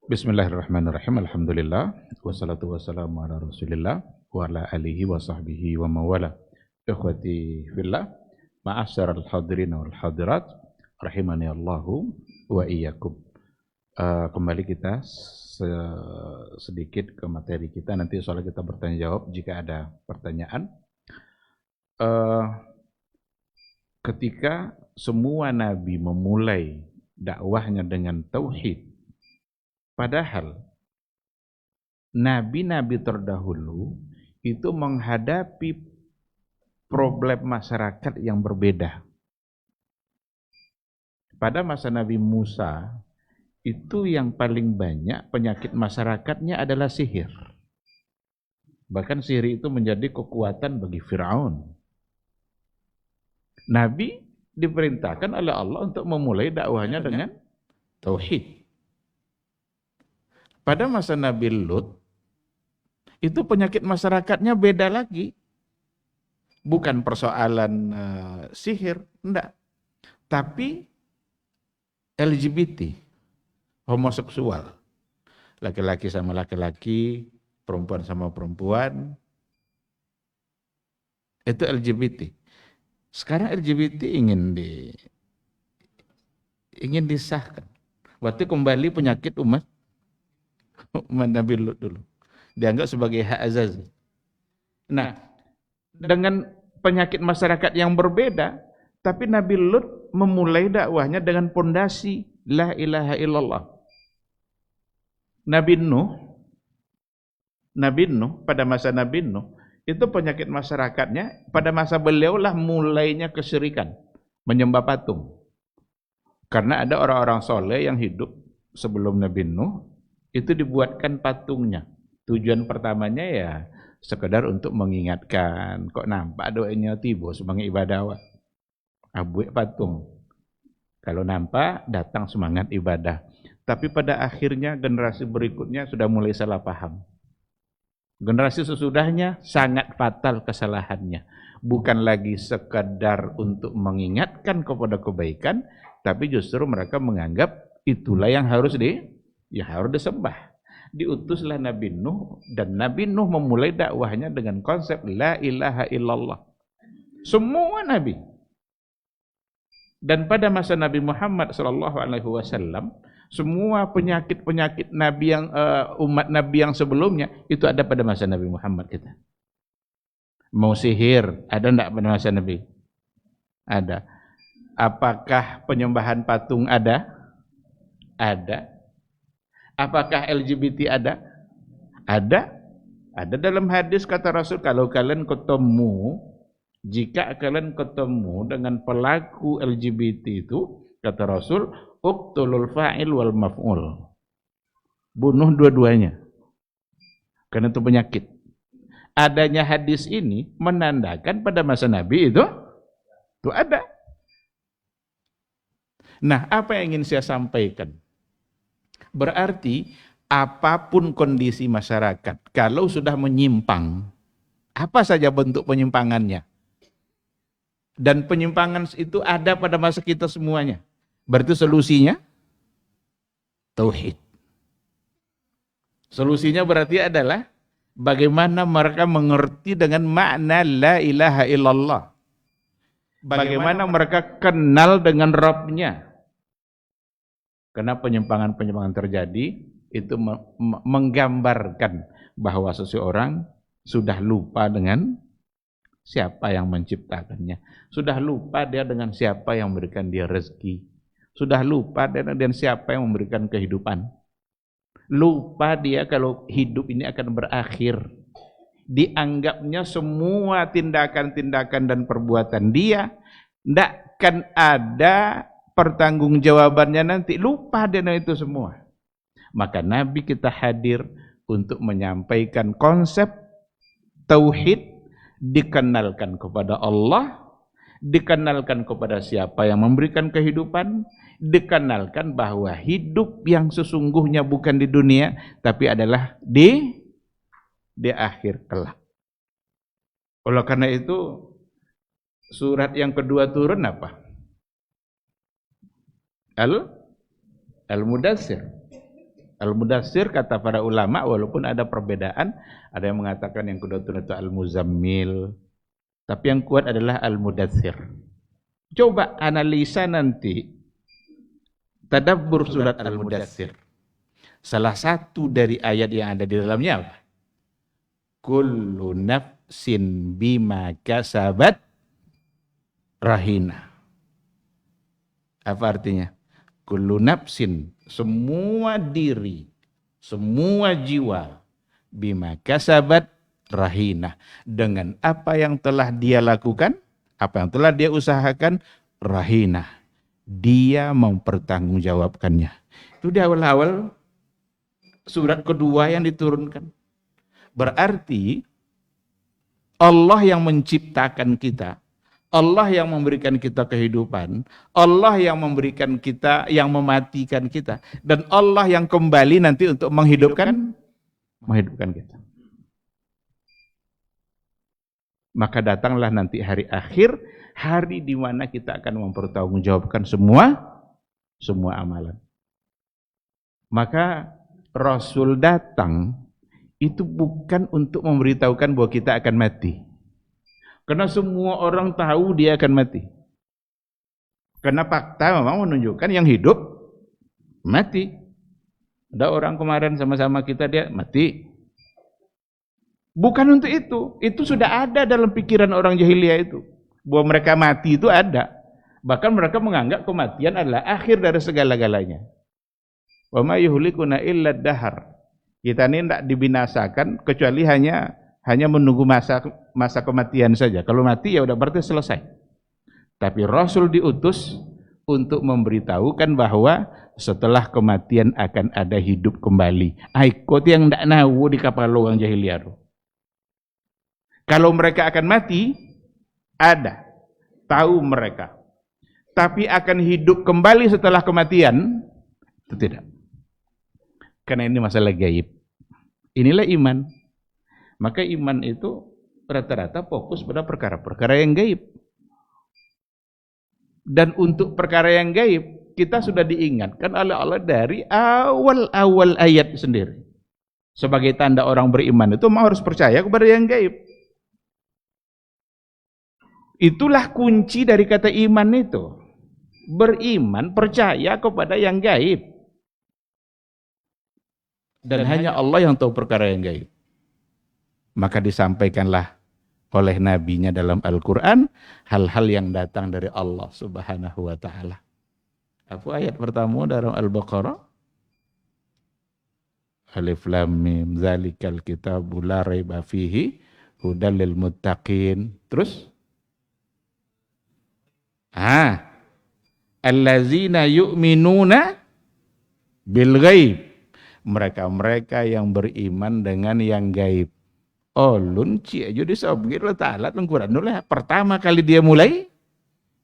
Speaker 1: Bismillahirrahmanirrahim. Alhamdulillah. Wassalatu wassalamu ala rasulillah wa ala alihi wa sahbihi wa mawala. Ikhwati fillah, ma'asyaral hadirin wal hadirat, rahimani Allahu wa iyyakum. Kembali kita sedikit ke materi kita. Nanti soal kita bertanya jawab jika ada pertanyaan. Ketika semua nabi memulai dakwahnya dengan tauhid, padahal nabi-nabi terdahulu itu menghadapi problem masyarakat yang berbeda. Pada masa Nabi Musa, itu yang paling banyak penyakit masyarakatnya adalah sihir. Bahkan sihir itu menjadi kekuatan bagi Fir'aun. Nabi diperintahkan oleh Allah untuk memulai dakwahnya dengan tauhid. Pada masa Nabi Lut, itu penyakit masyarakatnya beda lagi. Bukan persoalan sihir, enggak. Tapi LGBT, homoseksual. Laki-laki sama laki-laki, perempuan sama perempuan. Itu LGBT. Sekarang LGBT ingin disahkan. Berarti kembali penyakit umat Nabi Lut dulu. Dianggap sebagai hak azazi. Nah, dengan penyakit masyarakat yang berbeda, tapi Nabi Lut memulai dakwahnya dengan pondasi la ilaha illallah. Nabi Nuh pada masa Nabi Nuh itu penyakit masyarakatnya pada masa beliaulah mulainya kesyirikan, menyembah patung. Karena ada orang-orang soleh yang hidup sebelum Nabi Nuh itu dibuatkan patungnya. Tujuan pertamanya ya sekedar untuk mengingatkan. Kok nampak doanya tiba sebagai ibadah abuik patung. Kalau nampak datang semangat ibadah. Tapi pada akhirnya generasi berikutnya sudah mulai salah paham. Generasi sesudahnya sangat fatal kesalahannya. Bukan lagi sekadar untuk mengingatkan kepada kebaikan, tapi justru mereka menganggap itulah yang harus disembah. Diutuslah Nabi Nuh, dan Nabi Nuh memulai dakwahnya dengan konsep la ilaha illallah. Semua nabi. Dan pada masa Nabi Muhammad SAW, semua penyakit-penyakit Nabi yang umat Nabi yang sebelumnya itu ada pada masa Nabi Muhammad kita. Mau sihir ada enggak pada masa Nabi? Ada. Apakah penyembahan patung ada? Ada. Apakah LGBT ada? Ada. Ada dalam hadis kata Rasul, kalau kalian ketemu, jika kalian ketemu dengan pelaku LGBT itu, kata Rasul, uqtulul fa'il wal maf'ul. Bunuh dua-duanya. Karena itu penyakit. Adanya hadis ini menandakan pada masa Nabi itu ada. Nah, apa yang ingin saya sampaikan? Berarti apapun kondisi masyarakat, kalau sudah menyimpang, apa saja bentuk penyimpangannya, dan penyimpangan itu ada pada masa kita semuanya, berarti solusinya tauhid. Solusinya berarti adalah bagaimana mereka mengerti dengan makna la ilaha illallah. Bagaimana mereka kenal dengan Rabb-nya. Karena penyimpangan-penyimpangan terjadi itu menggambarkan bahwa seseorang sudah lupa dengan siapa yang menciptakannya. Sudah lupa dia dengan siapa yang memberikan dia rezeki. Sudah lupa dia dengan siapa yang memberikan kehidupan. Lupa dia kalau hidup ini akan berakhir. Dianggapnya semua tindakan-tindakan dan perbuatan dia tidak akan ada pertanggungjawabannya nanti. Lupa dia itu semua. Maka Nabi kita hadir untuk menyampaikan konsep tauhid, dikenalkan kepada Allah, dikenalkan kepada siapa yang memberikan kehidupan, dikenalkan bahwa hidup yang sesungguhnya bukan di dunia, tapi adalah di akhir kelak. Oleh karena itu, surat yang kedua turun apa? Al-Mudaththir. Al-Mudaththir kata para ulama, walaupun ada perbedaan, ada yang mengatakan yang kedua turun itu Al-Muzammil, tapi yang kuat adalah Al-Mudaththir. Coba analisa nanti tadabbur surat Al-Mudaththir. Salah satu dari ayat yang ada di dalamnya apa? Kullu nafsin bima kasabat rahina. Apa artinya? Kullu nafsin, semua diri, semua jiwa, bima kasabat rahina, dengan apa yang telah dia lakukan, apa yang telah dia usahakan, rahina, dia mempertanggungjawabkannya. Itu di awal-awal surat kedua yang diturunkan. Berarti Allah yang menciptakan kita, Allah yang memberikan kita kehidupan, Allah yang memberikan kita, yang mematikan kita, dan Allah yang kembali nanti untuk menghidupkan kita. Maka datanglah nanti hari akhir, hari di mana kita akan mempertanggungjawabkan semua amalan. Maka Rasul datang itu bukan untuk memberitahukan bahwa kita akan mati. Karena semua orang tahu dia akan mati. Karena fakta memang menunjukkan yang hidup mati. Ada orang kemarin sama-sama kita dia mati. Bukan untuk itu. Itu sudah ada dalam pikiran orang jahiliyah itu. Bahwa mereka mati itu ada. Bahkan mereka menganggap kematian adalah akhir dari segala-galanya. Wa ma yuhlikuna illa dahar. Kita ini tidak dibinasakan kecuali hanya menunggu masa kematian saja. Kalau mati ya udah berarti selesai. Tapi Rasul diutus untuk memberitahukan bahwa setelah kematian akan ada hidup kembali. Aikot yang tidak nahu di kapal orang jahiliyah. Kalau mereka akan mati, ada, tahu mereka. Tapi akan hidup kembali setelah kematian, itu tidak. Karena ini masalah gaib. Inilah iman. Maka iman itu rata-rata fokus pada perkara-perkara yang gaib. Dan untuk perkara yang gaib, kita sudah diingatkan oleh Allah dari awal-awal ayat sendiri. Sebagai tanda orang beriman itu harus percaya kepada yang gaib. Itulah kunci dari kata iman itu. Beriman, percaya kepada yang gaib. Dan hanya Allah yang tahu perkara yang gaib. Maka disampaikanlah oleh nabinya dalam Al-Quran hal-hal yang datang dari Allah Subhanahu wa ta'ala. Apa ayat pertama dalam Al-Baqarah? Alif Lam Mim zalikal kitabu la raiba fihi hudal lil muttaqin. Terus allazina yu'minuna bil ghaib. Mereka-mereka yang beriman dengan yang gaib. Oh, lunci aja disebut Allah Ta'ala dalam Quran. Pertama kali dia mulai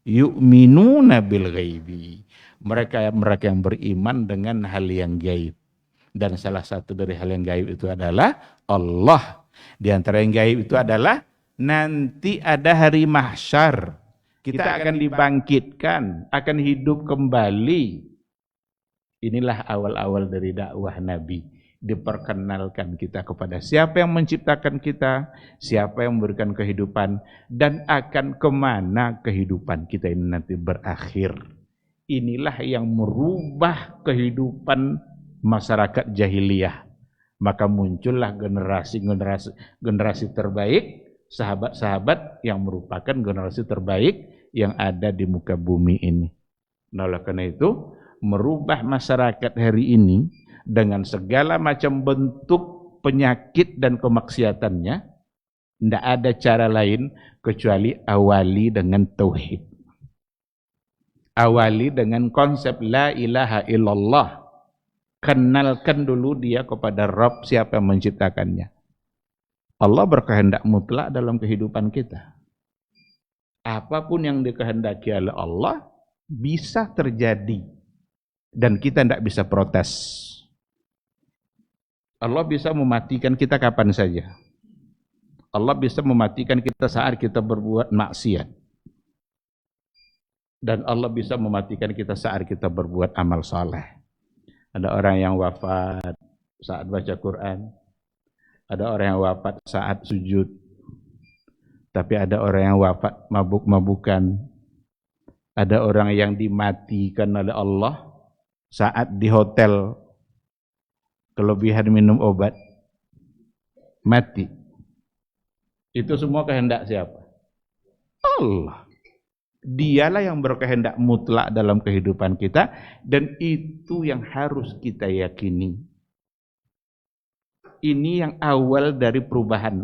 Speaker 1: yu'minuna bil ghaibi. Mereka yang beriman dengan hal yang gaib. Dan salah satu dari hal yang gaib itu adalah Allah. Di antara yang gaib itu adalah nanti ada hari mahsyar. Kita akan dibangkitkan, akan hidup kembali. Inilah awal-awal dari dakwah Nabi. Diperkenalkan kita kepada siapa yang menciptakan kita, siapa yang memberikan kehidupan, dan akan kemana kehidupan kita ini nanti berakhir. Inilah yang merubah kehidupan masyarakat jahiliyah. Maka muncullah generasi terbaik, sahabat-sahabat yang merupakan generasi terbaik yang ada di muka bumi ini. Nah, oleh karena itu, merubah masyarakat hari ini dengan segala macam bentuk penyakit dan kemaksiatannya, tidak ada cara lain kecuali awali dengan tauhid. Awali dengan konsep la ilaha illallah. Kenalkan dulu dia kepada Rabb, siapa yang menciptakannya. Allah berkehendak mutlak dalam kehidupan kita. Apapun yang dikehendaki oleh Allah bisa terjadi dan kita tidak bisa protes. Allah bisa mematikan kita kapan saja. Allah bisa mematikan kita saat kita berbuat maksiat. Dan Allah bisa mematikan kita saat kita berbuat amal saleh. Ada orang yang wafat saat baca Quran. Ada orang yang wafat saat sujud. Tapi ada orang yang wafat mabuk-mabukan. Ada orang yang dimatikan oleh Allah saat di hotel kelebihan minum obat, mati. Itu semua kehendak siapa? Allah. Dialah yang berkehendak mutlak dalam kehidupan kita, dan itu yang harus kita yakini. Ini yang awal dari perubahan.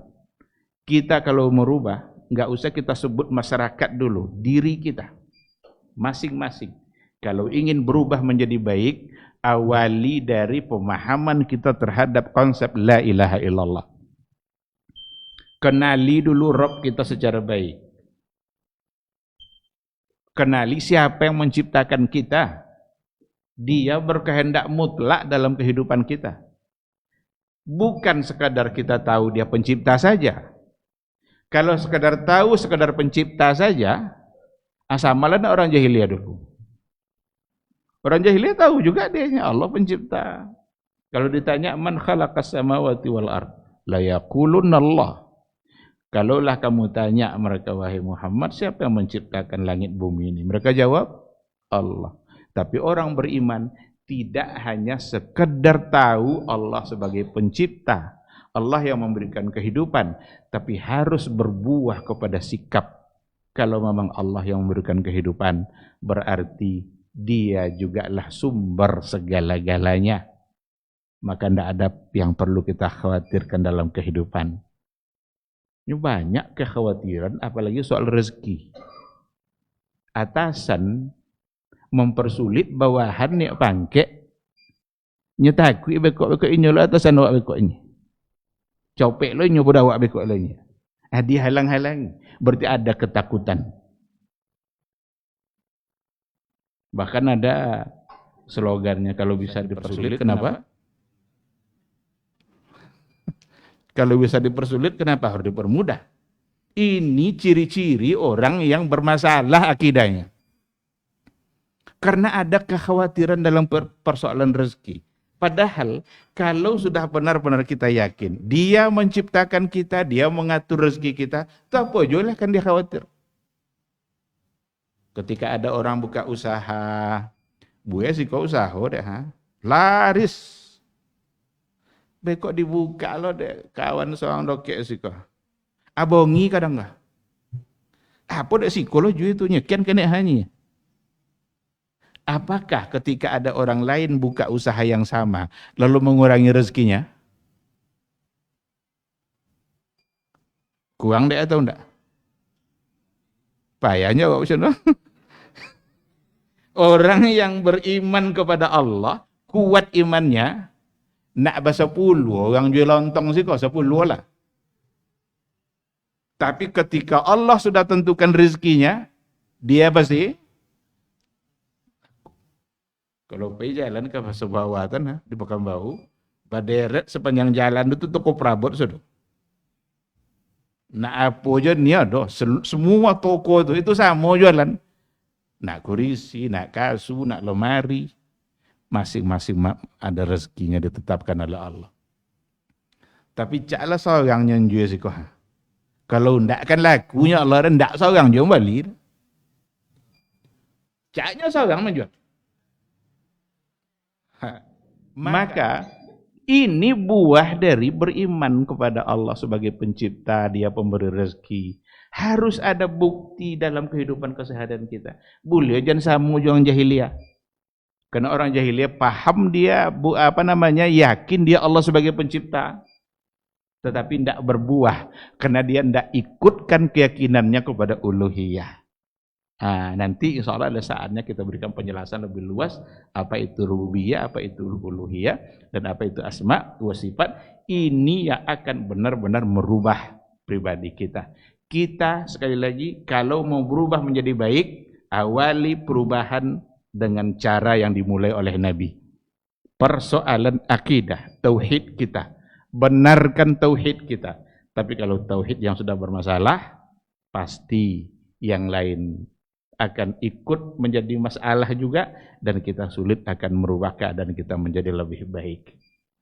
Speaker 1: Kita kalau merubah, nggak usah kita sebut masyarakat dulu, diri kita masing-masing. Kalau ingin berubah menjadi baik, awali dari pemahaman kita terhadap konsep la ilaha illallah. Kenali dulu Rabb kita secara baik. Kenali siapa yang menciptakan kita. Dia berkehendak mutlak dalam kehidupan kita. Bukan sekadar kita tahu dia pencipta saja. Kalau sekadar tahu, sekadar pencipta saja, asamalan orang jahiliyah dulu. Orang jahiliyah tahu juga dia Allah pencipta. Kalau ditanya man khalaqas samawati wal ard, la yaqulunna Allah. Kalaulah kamu tanya mereka, wahai Muhammad, siapa yang menciptakan langit bumi ini? Mereka jawab, Allah. Tapi orang beriman tidak hanya sekedar tahu Allah sebagai pencipta, Allah yang memberikan kehidupan, tapi harus berbuah kepada sikap. Kalau memang Allah yang memberikan kehidupan, berarti dia jugalah sumber segala-galanya. Maka tidak ada yang perlu kita khawatirkan dalam kehidupan. Ini banyak kekhawatiran, apalagi soal rezeki. Atasan mempersulit bawahan nih pangke, nyetakui bekok-bekok ini lo atasan awak bekok ini. Copek lo nyoba awak bekok lo ini. Dihalang-halangi. Berarti ada ketakutan. Bahkan ada slogannya, kalau bisa dipersulit, kenapa? Kalau bisa dipersulit, kenapa harus dipermudah? Ini ciri-ciri orang yang bermasalah akidahnya. Karena ada kekhawatiran dalam persoalan rezeki. Padahal kalau sudah benar-benar kita yakin, dia menciptakan kita, dia mengatur rezeki kita, tak apa juga kan dia khawatir. Ketika ada orang buka usaha, buaya sih kau usaha deh, laris. Bekok dibuka lo deh, kawan seorang dokek sih kau. Abongi kadang nggak? Apa deh psikologi itu nyekian kena hanya. Apakah ketika ada orang lain buka usaha yang sama, lalu mengurangi rezekinya? Kurang deh atau enggak? Payahnya Pak Usun. Orang yang beriman kepada Allah, kuat imannya, nak bahasa puluh, orang jual lontong sih kok 10 lah. Tapi ketika Allah sudah tentukan rezekinya, dia pasti, kalau pergi jalan ke Pasubawatan di Pekanbaru, baderet sepanjang jalan itu toko perabot sudah. Nak apa aja ni ada, semua toko itu sama jualan. Nak kurisi, nak kasu, nak lemari, masing-masing ada rezekinya ditetapkan oleh Allah. Tapi caklah seorang yang jual sih kau. Kalau ndak kan lakunya Allah dan ndak seorang jual balik. Caknya seorang menjual. Maka ini buah dari beriman kepada Allah sebagai pencipta, dia pemberi rezeki. Harus ada bukti dalam kehidupan keseharian kita. Boleh jangan sama orang jahiliyah. Karena orang jahiliyah paham dia yakin dia Allah sebagai pencipta. Tetapi tidak berbuah karena dia tidak ikutkan keyakinannya kepada uluhiyah. Nanti insya Allah ada saatnya kita berikan penjelasan lebih luas apa itu rububiyah, apa itu uluhiyah, dan apa itu asma wa sifat. Ini yang akan benar-benar merubah pribadi kita. Kita sekali lagi kalau mau berubah menjadi baik, awali perubahan dengan cara yang dimulai oleh Nabi. Persoalan akidah, tauhid kita. Benarkan tauhid kita. Tapi kalau tauhid yang sudah bermasalah, pasti yang lain akan ikut menjadi masalah juga, dan kita sulit akan merubah keadaan kita menjadi lebih baik.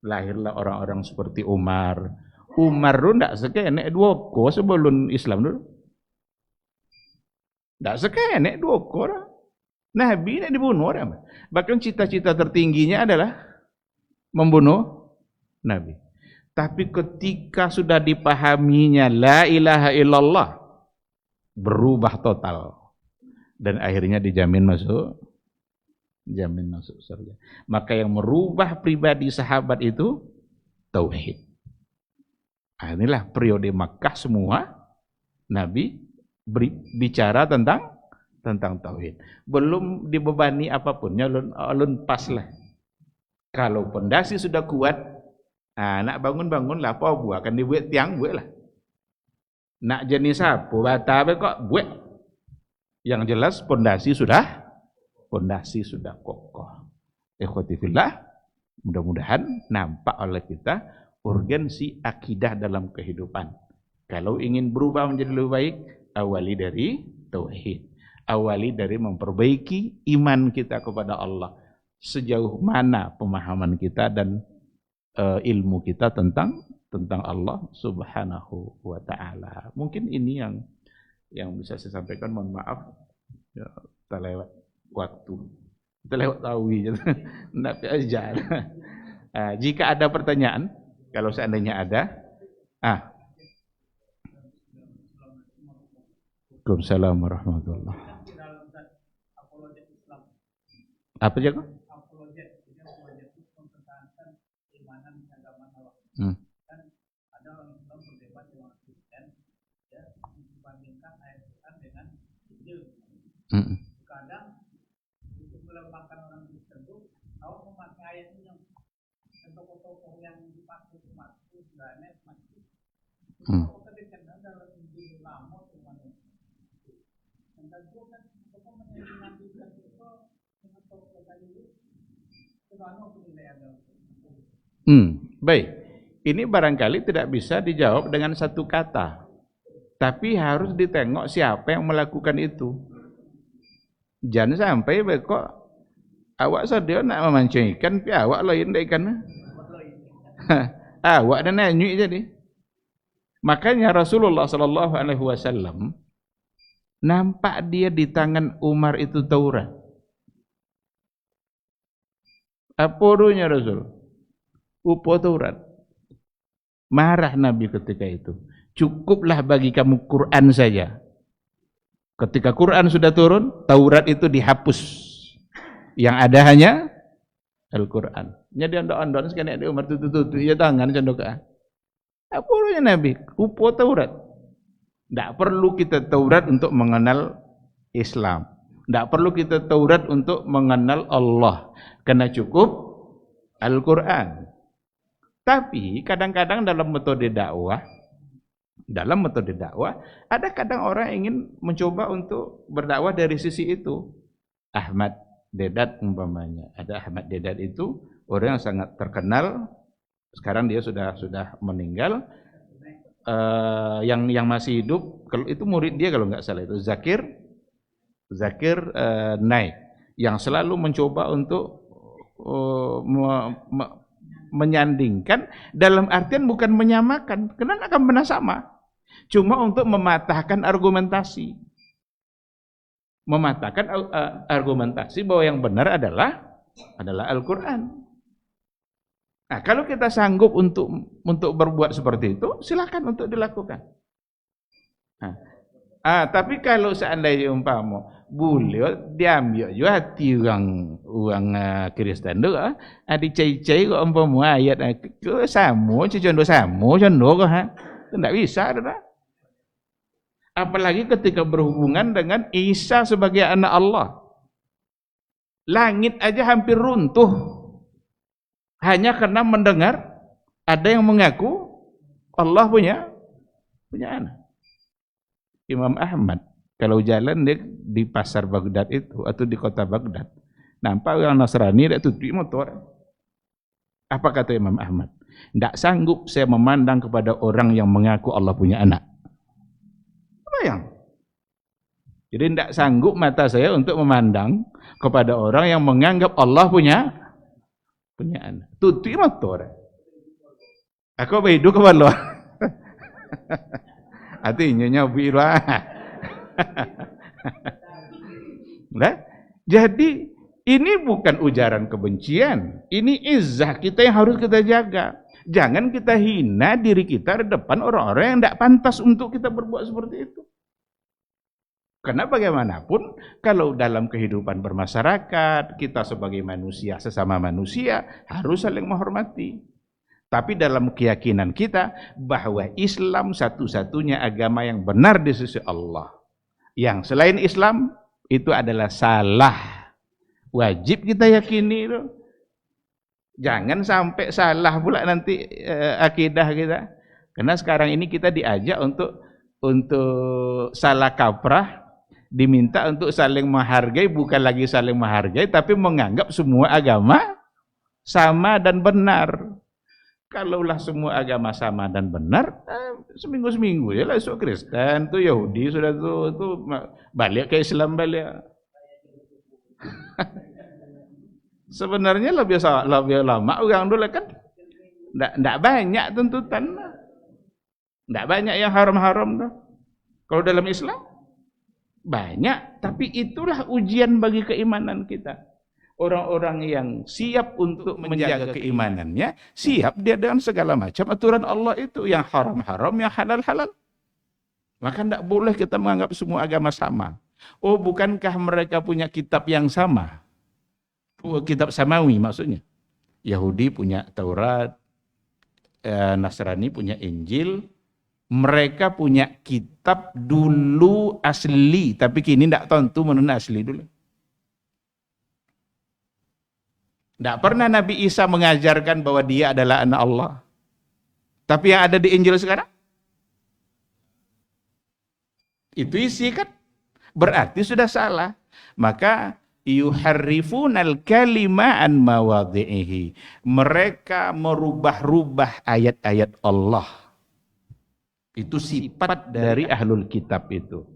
Speaker 1: Lahirlah orang-orang seperti Umar. Umar itu tidak sekenek dua ko sebelum Islam dulu. Tidak sekenek dua ko. Nabi tidak dibunuh orang. Bahkan cita-cita tertingginya adalah membunuh Nabi. Tapi ketika sudah dipahaminya la ilaha illallah, berubah total. Dan akhirnya dijamin masuk surga. Maka yang merubah pribadi sahabat itu tauhid. Inilah periode Makkah semua Nabi bicara tentang tauhid. Belum dibebani apapun, alun pas lah. Kalau pondasi sudah kuat, nak bangun lah, apa buat akan dibuat tiang buat lah. Nak jenis apa bata kok buat. Yang jelas pondasi sudah kokoh. Ikhwati fillah, mudah-mudahan nampak oleh kita urgensi akidah dalam kehidupan. Kalau ingin berubah menjadi lebih baik, awali dari tauhid. Awali dari memperbaiki iman kita kepada Allah. Sejauh mana pemahaman kita dan ilmu kita tentang Allah Subhanahu wa taala. Mungkin ini yang bisa saya sampaikan. Mohon maaf ya, kita lewat waktu, kita lewat tawi tapi aja. Jika ada pertanyaan, kalau seandainya ada, Waalaikumsalam warahmatullahi. Apa aja kok?
Speaker 3: Kadang untuk melemahkan orang Kristen itu tahu memakai ayat ini yang tokoh-tokoh yang dipakai itu sebenarnya masih. Kalau kita dalam lama semuanya. Dan tadi kan kita mengambil itu untuk kali ini sebenarnya penilai ada.
Speaker 1: Baik. Ini barangkali tidak bisa dijawab dengan satu kata. Tapi harus ditengok siapa yang melakukan itu. Jangan sampai kok awak saja nak memancing ikan, tapi awak lain dah ikan. Awak dan nanyuk jadi. Makanya Rasulullah sallallahu alaihi wasallam nampak dia di tangan Umar itu Taurat. Apa runya Rasul? Upo Taurat. Marah Nabi ketika itu. Cukuplah bagi kamu Quran saja. Ketika Quran sudah turun, Taurat itu dihapus. Yang ada hanya Al-Quran. Jadi ondok-ondok sekali ada Umar tutu-tutu ya tangan cendoka. Apa urunya Nabi? Upo Taurat. Tidak perlu kita Taurat untuk mengenal Islam. Tidak perlu kita Taurat untuk mengenal Allah. Karena cukup Al-Quran. Tapi kadang-kadang dalam metode dakwah ada kadang orang ingin mencoba untuk berdakwah dari sisi itu. Ahmad Dedat umpamanya. Ada Ahmad Dedat itu orang yang sangat terkenal. Sekarang dia sudah meninggal. Yang masih hidup, kalau itu murid dia kalau nggak salah itu Zakir Naik, yang selalu mencoba untuk menyandingkan, dalam artian bukan menyamakan, karena akan benar sama, cuma untuk mematahkan argumentasi bahwa yang benar adalah Al-Quran. Nah, kalau kita sanggup untuk berbuat seperti itu, silakan untuk dilakukan. Tapi kalau seandainya umpama boleh diambil juga hati orang Kristen tu, dicai-cai kok umpama ayat sama, contoh kok tidak bisa dah. Apalagi ketika berhubungan dengan Isa sebagai anak Allah. Langit aja hampir runtuh hanya karena mendengar ada yang mengaku Allah punya anak. Imam Ahmad kalau jalan dia di pasar Baghdad itu atau di kota Baghdad, nampak orang Nasrani dia tutup motor. Apa kata Imam Ahmad? Tidak sanggup saya memandang kepada orang yang mengaku Allah punya anak. Bayang. Jadi tidak sanggup mata saya untuk memandang kepada orang yang menganggap Allah punya anak. Tutup motor. Aku behidu ke bawah. Artinya nyobi lah. Nah, jadi ini bukan ujaran kebencian, ini izzah kita yang harus kita jaga. Jangan kita hina diri kita di depan orang-orang yang tidak pantas untuk kita berbuat seperti itu. Karena bagaimanapun kalau dalam kehidupan bermasyarakat kita sebagai manusia, sesama manusia harus saling menghormati. Tapi dalam keyakinan kita bahwa Islam satu-satunya agama yang benar di sisi Allah. Yang selain Islam itu adalah salah. Wajib kita yakini itu. Jangan sampai salah pula nanti akidah kita. Karena sekarang ini kita diajak untuk salah kaprah, diminta untuk saling menghargai, bukan lagi saling menghargai, tapi menganggap semua agama sama dan benar. Kalaulah semua agama sama dan benar, seminggu-seminggu ya lah esok Kristen, tu Yahudi sudah tu balik ke Islam balik. Sebenarnya lebih lama orang dulu kan, tidak banyak tuntutan, tidak banyak yang haram-haram tu. Kalau dalam Islam banyak, tapi itulah ujian bagi keimanan kita. Orang-orang yang siap untuk menjaga keimanannya, siap dia dengan segala macam aturan Allah itu, yang haram-haram, yang halal-halal. Maka tidak boleh kita menganggap semua agama sama. Oh, bukankah mereka punya kitab yang sama? Kitab samawi maksudnya. Yahudi punya Taurat, Nasrani punya Injil, mereka punya kitab dulu asli, tapi kini tidak tentu mana asli dulu. Tidak pernah Nabi Isa mengajarkan bahwa dia adalah anak Allah. Tapi yang ada di Injil sekarang? Itu isi kan? Berarti sudah salah. Maka yuharrifunal kalima an mawadhi'ihi. Mereka merubah-rubah ayat-ayat Allah. Itu sifat dari ahlul kitab itu.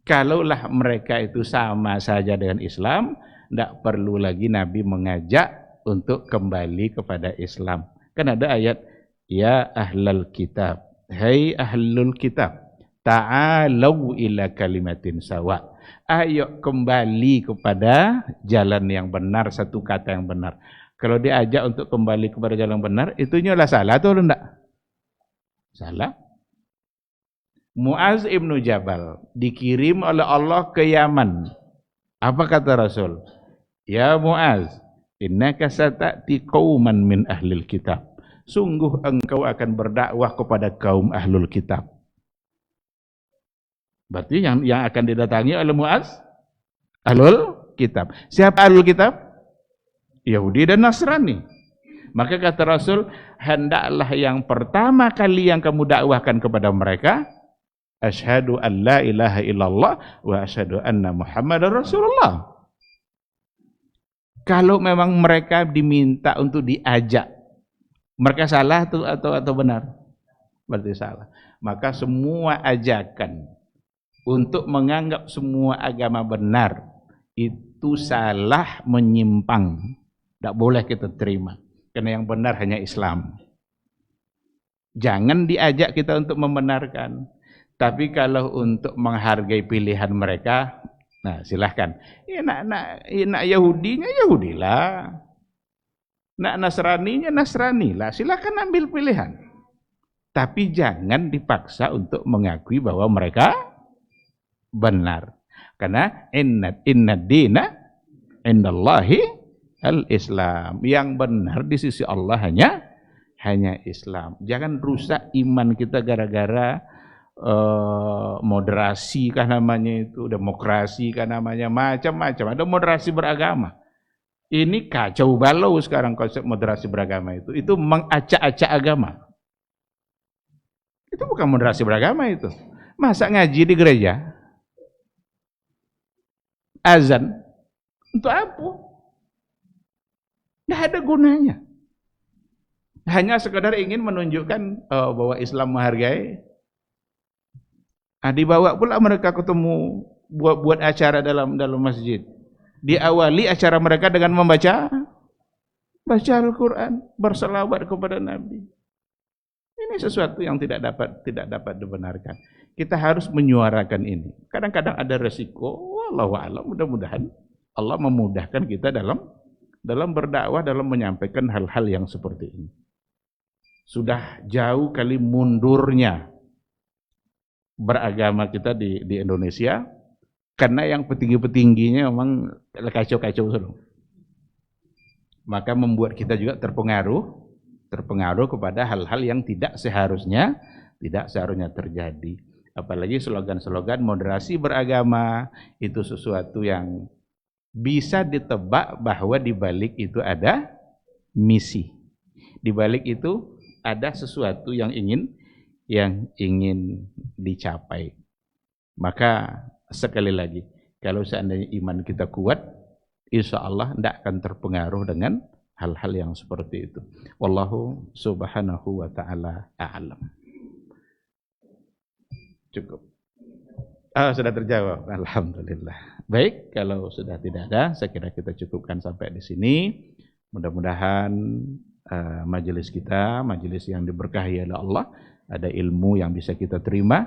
Speaker 1: Kalaulah mereka itu sama saja dengan Islam, tidak perlu lagi Nabi mengajak untuk kembali kepada Islam. Kan ada ayat, ya ahlul kitab, hai ahlul kitab, ta'alau ila kalimatin sawa. Ayo kembali kepada jalan yang benar, satu kata yang benar. Kalau diajak untuk kembali kepada jalan benar, itu nyolah salah atau enggak? Salah. Muaz ibnu Jabal dikirim oleh Allah ke Yaman. Apa kata Rasul? Ya Muaz, innaka sata'ti qauman min ahlil kitab. Sungguh engkau akan berdakwah kepada kaum ahlul kitab. Berarti yang akan didatangi oleh Muaz ahlul kitab. Siapa ahlul kitab? Yahudi dan Nasrani. Maka kata Rasul, hendaklah yang pertama kali yang kamu dakwahkan kepada mereka, asyhadu an la ilaha illallah wa asyhadu anna Muhammadar Rasulullah. Kalau memang mereka diminta untuk diajak, mereka salah atau benar? Berarti salah. Maka semua ajakan untuk menganggap semua agama benar itu salah, menyimpang. Tidak boleh kita terima. Karena yang benar hanya Islam. Jangan diajak kita untuk membenarkan. Tapi kalau untuk menghargai pilihan mereka, nah silahkan. Ya, nak Yahudinya Yahudilah. Nak Nasraninya Nasranilah. Silahkan ambil pilihan. Tapi jangan dipaksa untuk mengakui bahwa mereka benar. Karena inna dina indallahi al-Islam. Yang benar di sisi Allah hanya Islam. Jangan rusak iman kita gara-gara moderasi kah namanya itu, demokrasi kah namanya, macam-macam. Ada moderasi beragama. Ini kacau balau sekarang konsep moderasi beragama itu. Itu mengacak-acak agama. Itu bukan moderasi beragama itu. Masa ngaji di gereja? Azan. Untuk apa? Tidak ada gunanya. Hanya sekadar ingin menunjukkan bahwa Islam menghargai. Dibawa pula mereka ketemu buat acara dalam masjid. Diawali acara mereka dengan membaca Al-Quran, berselawat kepada Nabi. Ini sesuatu yang tidak dapat dibenarkan. Kita harus menyuarakan ini. Kadang-kadang ada resiko. Wallahu a'lam, mudah-mudahan Allah memudahkan kita dalam berdakwah, dalam menyampaikan hal-hal yang seperti ini. Sudah jauh kali mundurnya beragama kita di Indonesia, karena yang petinggi-petingginya memang kacau-kacau terus. Maka membuat kita juga terpengaruh kepada hal-hal yang tidak seharusnya terjadi. Apalagi slogan-slogan moderasi beragama, itu sesuatu yang bisa ditebak bahwa di balik itu ada misi. Di balik itu ada sesuatu yang ingin dicapai. Maka sekali lagi, kalau seandainya iman kita kuat, insya Allah tidak akan terpengaruh dengan hal-hal yang seperti itu. Wallahu subhanahu wa ta'ala a'lam. Cukup. Sudah terjawab. Alhamdulillah. Baik, kalau sudah tidak ada, saya kira kita cukupkan sampai di sini. Mudah-mudahan majelis kita, majelis yang diberkahi oleh Allah, ada ilmu yang bisa kita terima.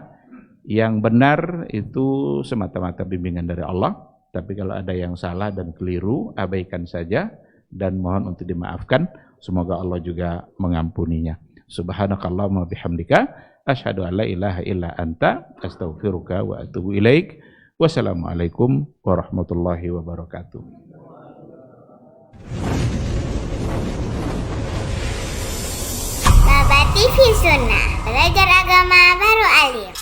Speaker 1: Yang benar itu semata-mata bimbingan dari Allah. Tapi kalau ada yang salah dan keliru, abaikan saja dan mohon untuk dimaafkan. Semoga Allah juga mengampuninya. Subhanakallahumma bihamdika asyhadu an la ilaha illa anta astaghfiruka wa atubu ilaik. Wassalamualaikum warahmatullahi wabarakatuh.
Speaker 4: Baba TV Sunnah, belajar agama baru alim.